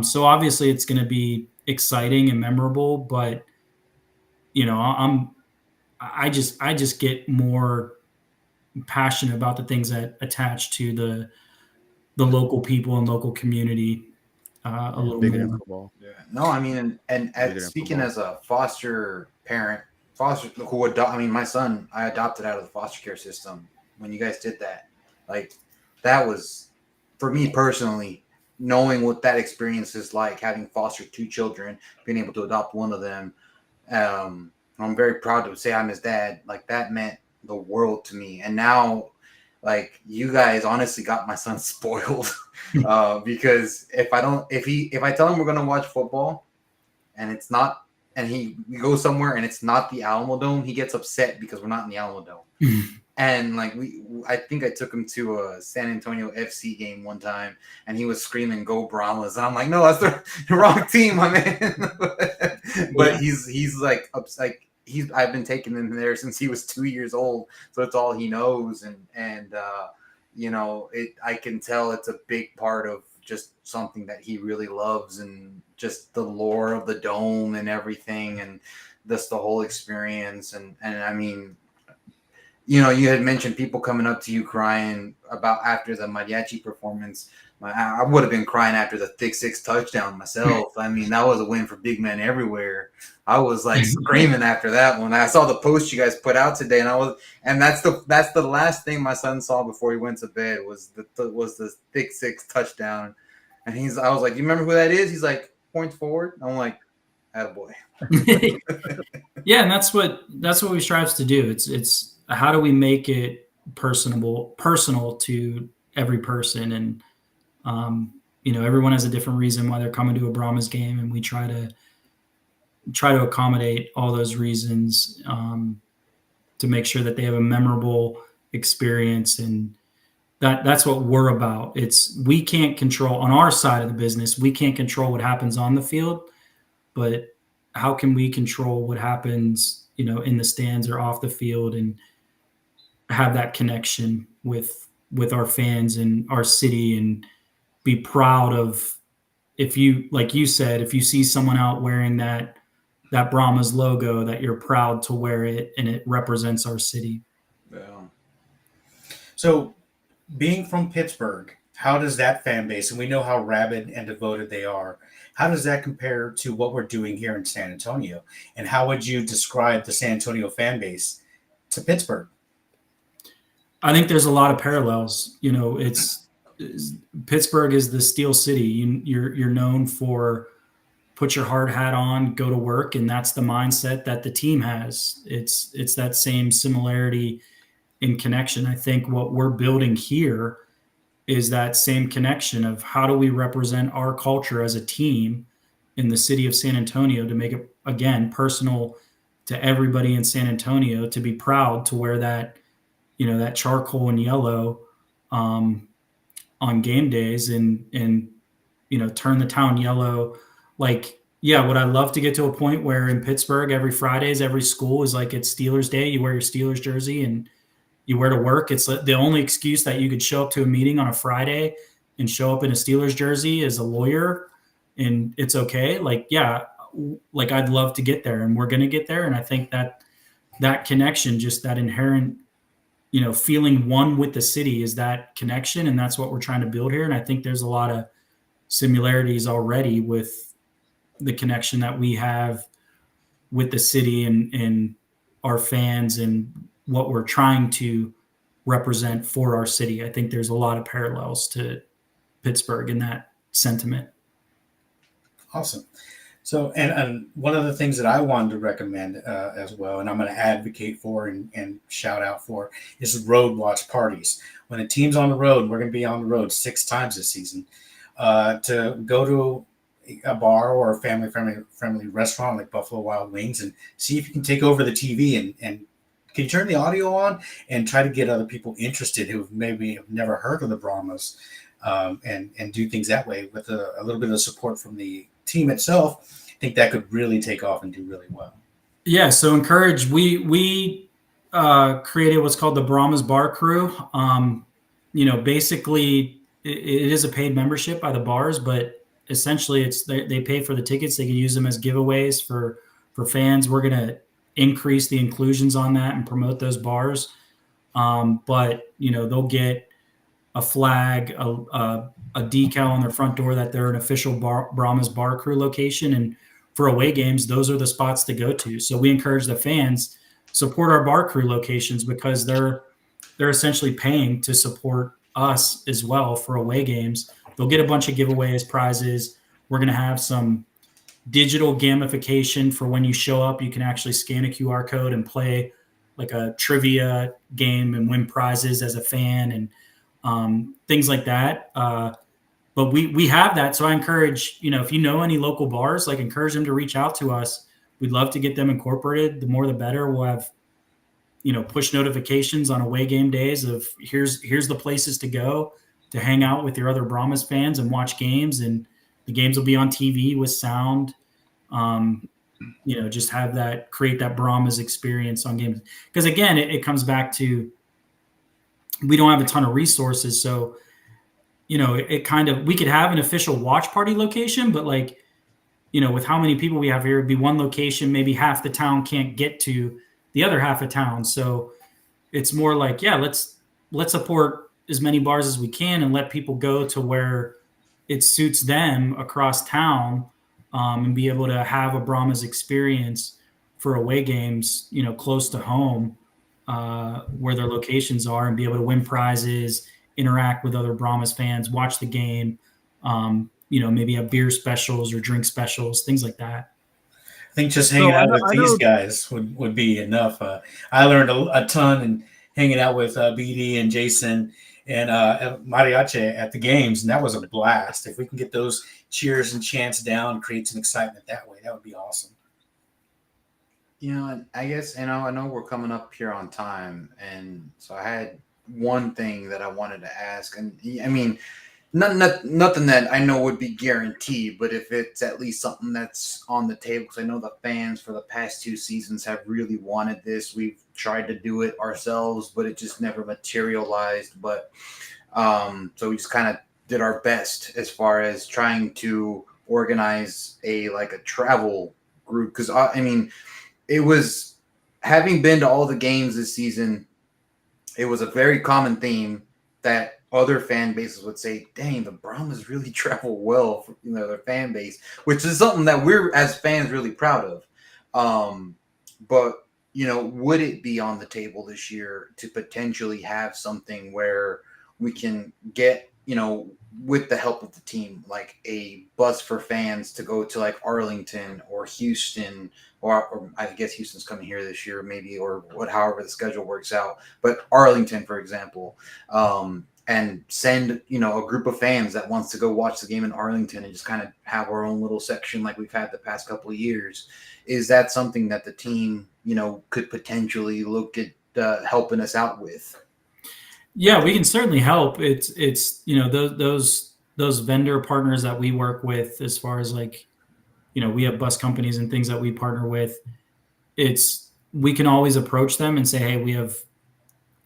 So obviously it's going to be exciting and memorable, but I just get more passionate about the things that attach to the local people and local community a little Bigger than more. football. Yeah. No, I mean, and Bigger than speaking football. as a foster parent, my son, I adopted out of the foster care system. When you guys did that, that was, for me personally, knowing what that experience is like, having fostered 2 children, being able to adopt one of them. I'm very proud to say I'm his dad. That meant the world to me. And now, you guys honestly got my son spoiled because if I tell him we're gonna watch football and it's not, and we go somewhere and it's not the Alamo Dome, he gets upset because we're not in the Alamo Dome. And I think I took him to a San Antonio FC game one time, and he was screaming "Go Brahmas!" And I'm like, "No, that's the wrong team, my man." But he's I've been taking him there since he was 2 years old, so it's all he knows, and I can tell it's a big part of just something that he really loves, and just the lore of the dome and everything, and just the whole experience. And I mean, you know, you had mentioned people coming up to you crying about after the mariachi performance. I would have been crying after the Thick Six touchdown myself. I mean, that was a win for big men everywhere. I was like screaming after that one. I saw the post you guys put out today, and that's the last thing my son saw before he went to bed was the Thick Six touchdown. And I was like, "You remember who that is?" He's like, "Points forward." I'm like, "Attaboy." Yeah, and that's what we strive to do. It's how do we make it personal to every person, and you know, everyone has a different reason why they're coming to a Brahmas game, and we try to accommodate all those reasons to make sure that they have a memorable experience. And that's what we're about. We can't control on our side of the business. We can't control what happens on the field, but how can we control what happens, you know, in the stands or off the field, and have that connection with our fans and our city, and be proud of, if you, like you said, if you see someone out wearing that Brahmas logo, that you're proud to wear it and it represents our city. Yeah. So, being from Pittsburgh, how does that fan base, and we know how rabid and devoted they are, how does that compare to what we're doing here in San Antonio? And how would you describe the San Antonio fan base to Pittsburgh? I think there's a lot of parallels. You know, Pittsburgh is the Steel City. You're known for put your hard hat on, go to work, and that's the mindset that the team has. It's that same similarity in connection. I think what we're building here is that same connection of how do we represent our culture as a team in the city of San Antonio to make it, again, personal to everybody in San Antonio, to be proud to wear that, you know, that charcoal and yellow on game days, and you know, turn the town yellow. Like, yeah, would I love to get to a point where in Pittsburgh every Fridays, every school is like it's Steelers Day, you wear your Steelers jersey and you wear to work. It's the only excuse that you could show up to a meeting on a Friday and show up in a Steelers jersey as a lawyer, and it's okay. Like, yeah, like I'd love to get there, and we're going to get there. And I think that connection, just that inherent, you know, feeling one with the city, is that connection. And that's what we're trying to build here. And I think there's a lot of similarities already with the connection that we have with the city and our fans and what we're trying to represent for our city. I think there's a lot of parallels to Pittsburgh in that sentiment. Awesome. So, and one of the things that I wanted to recommend as well, and I'm going to advocate for and shout out for, is road watch parties. When a team's on the road, we're going to be on the road 6 times this season, to go to a bar or a family restaurant like Buffalo Wild Wings and see if you can take over the TV and can you turn the audio on and try to get other people interested who maybe have never heard of the Brahmas, and do things that way with a little bit of support from the team itself. I think that could really take off and do really well. Yeah, so encourage. We created what's called the Brahmas Bar Crew. You know, basically it is a paid membership by the bars, but essentially they pay for the tickets. They can use them as giveaways for fans. We're going to increase the inclusions on that and promote those bars. But, you know, they'll get a flag, a decal on their front door that they're an official Brahmas Bar Crew location. And for away games, those are the spots to go to. So we encourage the fans support our Bar Crew locations, because they're essentially paying to support us as well for away games. They'll get a bunch of giveaways, prizes. We're going to have some digital gamification for when you show up. You can actually scan a QR code and play like a trivia game and win prizes as a fan, and things like that. But we have that. So I encourage, you know, if you know any local bars, like encourage them to reach out to us. We'd love to get them incorporated. The more, the better. We'll have, you know, push notifications on away game days of here's the places to go to hang out with your other Brahmas fans and watch games. And the games will be on TV with sound. You know, just have that, create that Brahmas experience on games. Because again, it comes back to, we don't have a ton of resources. So, you know, it kind of, we could have an official watch party location, but like with how many people we have here, it'd be one location, maybe half the town can't get to the other half of town. So it's more like, yeah, let's support as many bars as we can and let people go to where it suits them across town, and be able to have a Brahmas experience for away games, close to home, where their locations are, and be able to win prizes, interact with other Brahmas fans, watch the game, maybe have beer specials or drink specials, things like that. I think just So hanging I out know, with I these know guys would be enough. I learned a ton and hanging out with BD and Jason and Mariachi at the games, and that was a blast. If we can get those cheers and chants down, create some excitement that way, that would be awesome. And I guess I know we're coming up here on time, and so I had one thing that I wanted to ask, and I mean, nothing that I know would be guaranteed, but if it's at least something that's on the table, because I know the fans for the past 2 seasons have really wanted this. We've tried to do it ourselves, but it just never materialized. But so we just kind of did our best as far as trying to organize a travel group, because I mean, it was, having been to all the games this season, it was a very common theme that other fan bases would say, dang, the Brahmas really travel well for their fan base, which is something that we're as fans really proud of. But would it be on the table this year to potentially have something where we can get, with the help of the team, like a bus for fans to go to like Arlington or Houston, or I guess Houston's coming here this year, maybe, or however the schedule works out. But Arlington, for example, and send a group of fans that wants to go watch the game in Arlington and just kind of have our own little section like we've had the past couple of years. Is that something that the team could potentially look at helping us out with? Yeah, we can certainly help. It's those vendor partners that we work with, as far as we have bus companies and things that we partner with. We can always approach them and say, hey, we have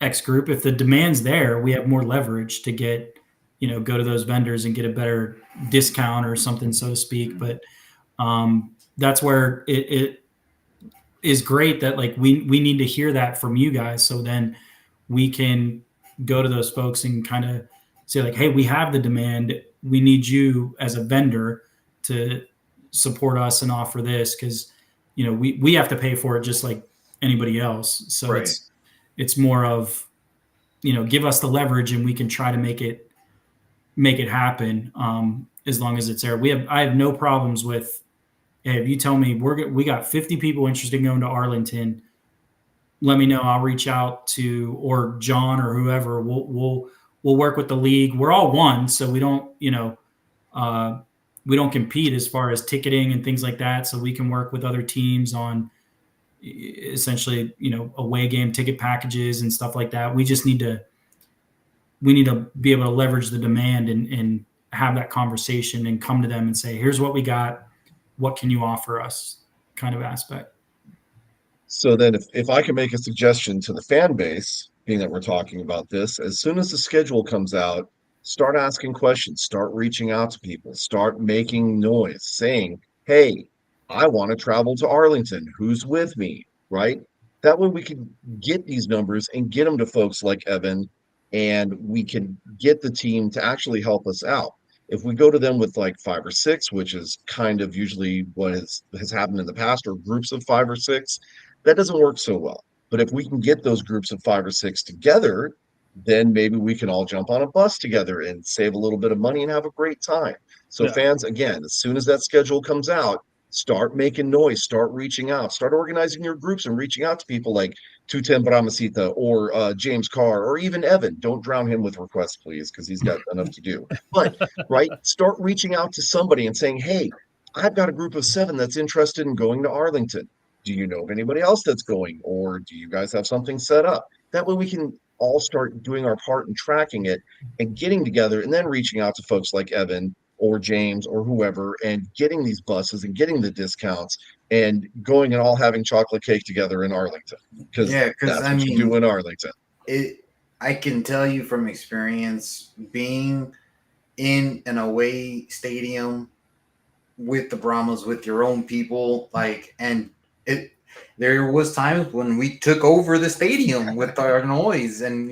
X group. If the demand's there, we have more leverage to get, go to those vendors and get a better discount or something, so to speak. But that's where it is great that we need to hear that from you guys. So then we can go to those folks and kind of say hey, we have the demand. We need you as a vendor to support us and offer this, because we have to pay for it just like anybody else. So Right. It's more of give us the leverage and we can try to make it happen, as long as it's there. I have no problems with, hey, if you tell me we got 50 people interested in going to Arlington, let me know. I'll reach out to, or John or whoever. We'll work with the league. We're all one, so we don't compete as far as ticketing and things like that. So we can work with other teams on essentially away game ticket packages and stuff like that. We just need to be able to leverage the demand and have that conversation and come to them and say, here's what we got. What can you offer us? Kind of aspect. So then if I can make a suggestion to the fan base, being that we're talking about this, as soon as the schedule comes out, start asking questions, start reaching out to people, start making noise, saying, hey, I want to travel to Arlington. Who's with me? Right? That way we can get these numbers and get them to folks like Evan, and we can get the team to actually help us out. If we go to them with like 5 or 6, which is kind of usually what has happened in the past, or groups of 5 or 6, that doesn't work so well. But if we can get those groups of 5 or 6 together, then maybe we can all jump on a bus together and save a little bit of money and have a great time. So Yeah. fans, again, as soon as that schedule comes out, start making noise, start reaching out, start organizing your groups and reaching out to people like 210 Bramasita or James Carr, or even Evan. Don't drown him with requests, please, because he's got enough to do. But right, start reaching out to somebody and saying, hey, I've got a group of 7 that's interested in going to Arlington. Do you know of anybody else that's going, or do you guys have something set up? That way we can all start doing our part in tracking it and getting together, and then reaching out to folks like Evan or James or whoever, and getting these buses and getting the discounts and going and all having chocolate cake together in Arlington, because that's what you do in Arlington. I can tell you from experience, being in an away stadium with the Brahmas, with your own people, like, and it. There was times when we took over the stadium with our noise, and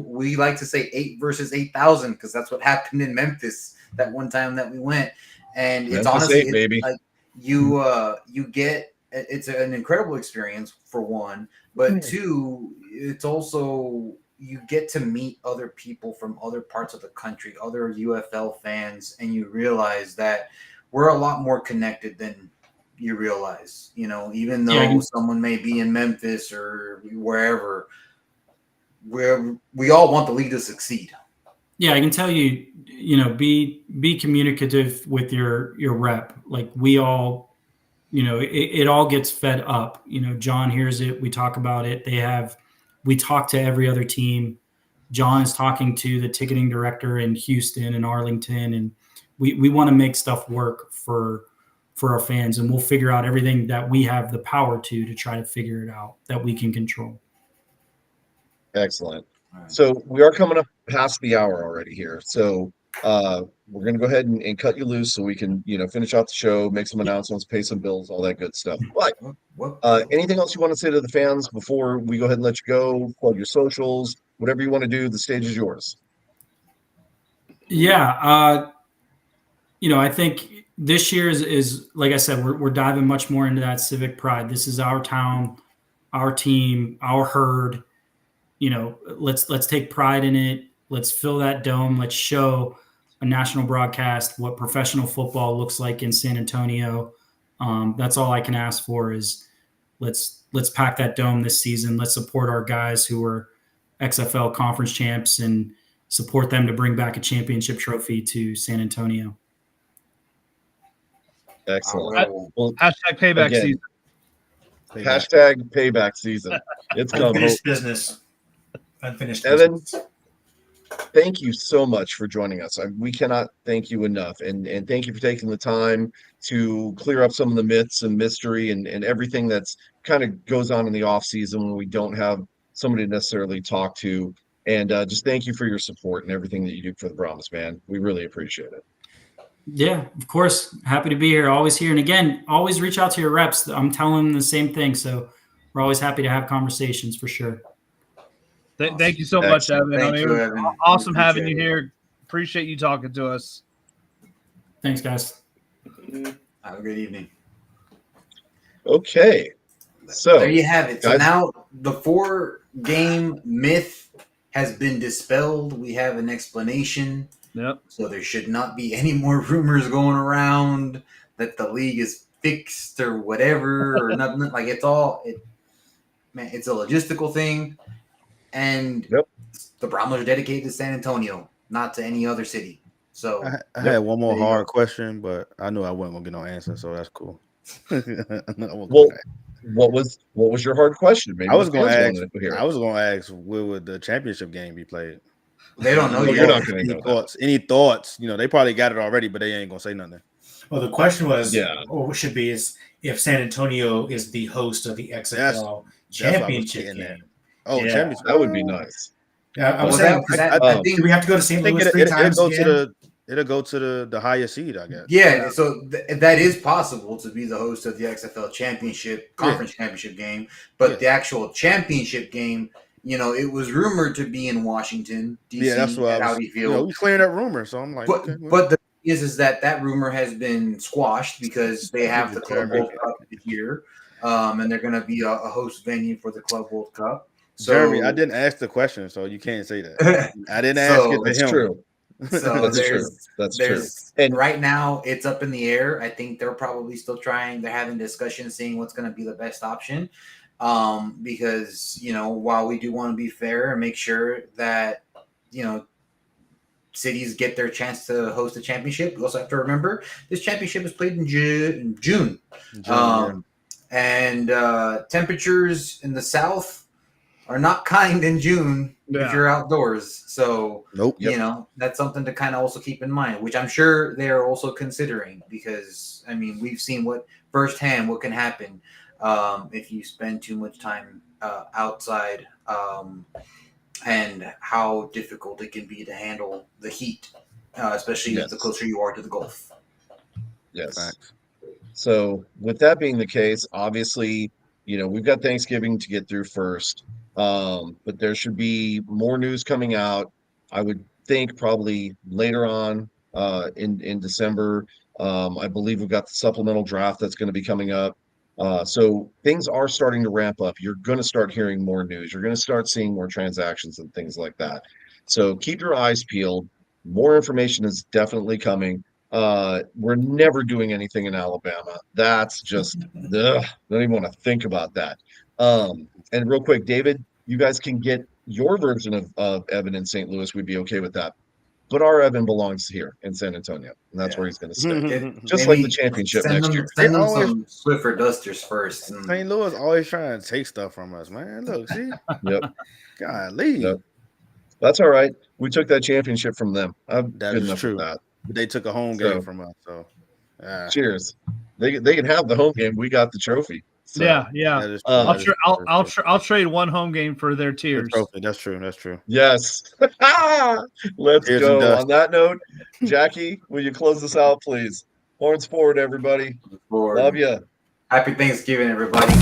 we like to say 8 versus 8,000 because that's what happened in Memphis that one time that we went. And it's Memphis honestly, 8, baby. like you get it's an incredible experience for one, but two, it's also you get to meet other people from other parts of the country, other UFL fans, and you realize that we're a lot more connected than you realize. Even though someone may be in Memphis or wherever, we all want the league to succeed. Yeah, I can tell you, be communicative with your rep. Like we all, it all gets fed up. John hears it. We talk about it. We talk to every other team. John is talking to the ticketing director in Houston and Arlington, and we want to make stuff work for our fans, and we'll figure out everything that we have the power to try to figure it out that we can control. Excellent. So we are coming up past the hour already here. So we're going to go ahead and cut you loose so we can, finish out the show, make some announcements, pay some bills, all that good stuff. But anything else you want to say to the fans before we go ahead and let you go? Plug your socials, whatever you want to do. The stage is yours. Yeah. I think this year is like I said, we're diving much more into that civic pride. This is our town, our team, our herd. Let's take pride in it. Let's fill that dome. Let's show a national broadcast what professional football looks like in San Antonio. That's all I can ask for is let's pack that dome this season. Let's support our guys who are XFL conference champs and support them to bring back a championship trophy to San Antonio. Excellent. Well, hashtag payback season. Hashtag payback season. It's coming. Unfinished business. Unfinished Evan, business. Thank you so much for joining us. We cannot thank you enough. And thank you for taking the time to clear up some of the myths and mystery and everything that's kind of goes on in the off season when we don't have somebody to necessarily talk to. And just thank you for your support and everything that you do for the Brahmas, man. We really appreciate it. Yeah, of course. Happy to be here. Always here. And again, always reach out to your reps. I'm telling them the same thing. So we're always happy to have conversations for sure. Thank you so much, Evan. Thank you, Evan. Awesome having you here. Appreciate you talking to us. Thanks, guys. Have a good evening. Okay. So there you have it. So guys, now the 4-game myth has been dispelled. We have an explanation. Yep. So there should not be any more rumors going around that the league is fixed or whatever or nothing. Like it's a logistical thing. And the Brahmas are dedicated to San Antonio, not to any other city. So I had one more hard question, but I knew I wasn't gonna get no answer, so that's cool. Well, what was your hard question? Maybe I was gonna ask where would the championship game be played? They don't know You're yet. not gonna know that. Any thoughts? They probably got it already, but they ain't gonna say nothing. Well, the question was, or should be, is if San Antonio is the host of the XFL championship game. Oh, yeah. championship! That would be nice. Yeah, I'm Well, saying, I think do we have to go to St. Louis it'll 3 times go again? it'll go to the highest seed, I guess. Yeah, so that is possible to be the host of the XFL championship conference championship game, but the actual championship game, it was rumored to be in Washington, D.C. Yeah, that's what at Audi Field. We clearing up rumors, so I'm like, but the thing is that rumor has been squashed because they have the Club World Cup here, and they're going to be a host venue for the Club World Cup. So, Jeremy, I didn't ask the question, so you can't say that. I didn't ask it to That's him. true. So That's true. That's true. And right now it's up in the air. I think they're probably still trying. They're having discussions, seeing what's going to be the best option. Because while we do want to be fair and make sure that cities get their chance to host a championship, we also have to remember this championship is played in June. And temperatures in the south are not kind in June if you're outdoors. So, that's something to kind of also keep in mind, which I'm sure they're also considering because, we've seen firsthand what can happen if you spend too much time outside and how difficult it can be to handle the heat, especially the closer you are to the Gulf. Yes. Facts. So with that being the case, obviously, we've got Thanksgiving to get through first. But there should be more news coming out. I would think probably later on in December. I believe we've got the supplemental draft that's going to be coming up. So things are starting to ramp up. You're going to start hearing more news. You're going to start seeing more transactions and things like that. So keep your eyes peeled. More information is definitely coming. We're never doing anything in Alabama. That's just, ugh, don't even want to think about that. And real quick, David, you guys can get your version of Evan in St. Louis. We'd be okay with that. But our Evan belongs here in San Antonio, and that's Yeah. where he's going to stay. It- Just maybe like the championship send next them, year. Send them They always- some Swiffer dusters first. And St. Louis always trying to take stuff from us, man. Look, see, Yep, golly, Yep. That's all right. We took that championship from them. I'm That good is enough true. with that. they took a home So- game from us. So, yeah, Cheers. They can have the home game. We got the trophy. So, yeah. that is true. I'll That is true. I'll trade one home game for their The tears. trophy. That's true. That's true. Yes. Let's Here's go. some dust. On that note, Jackie, will you close this out, please? Horns forward, everybody. for Love you. Happy Thanksgiving, everybody.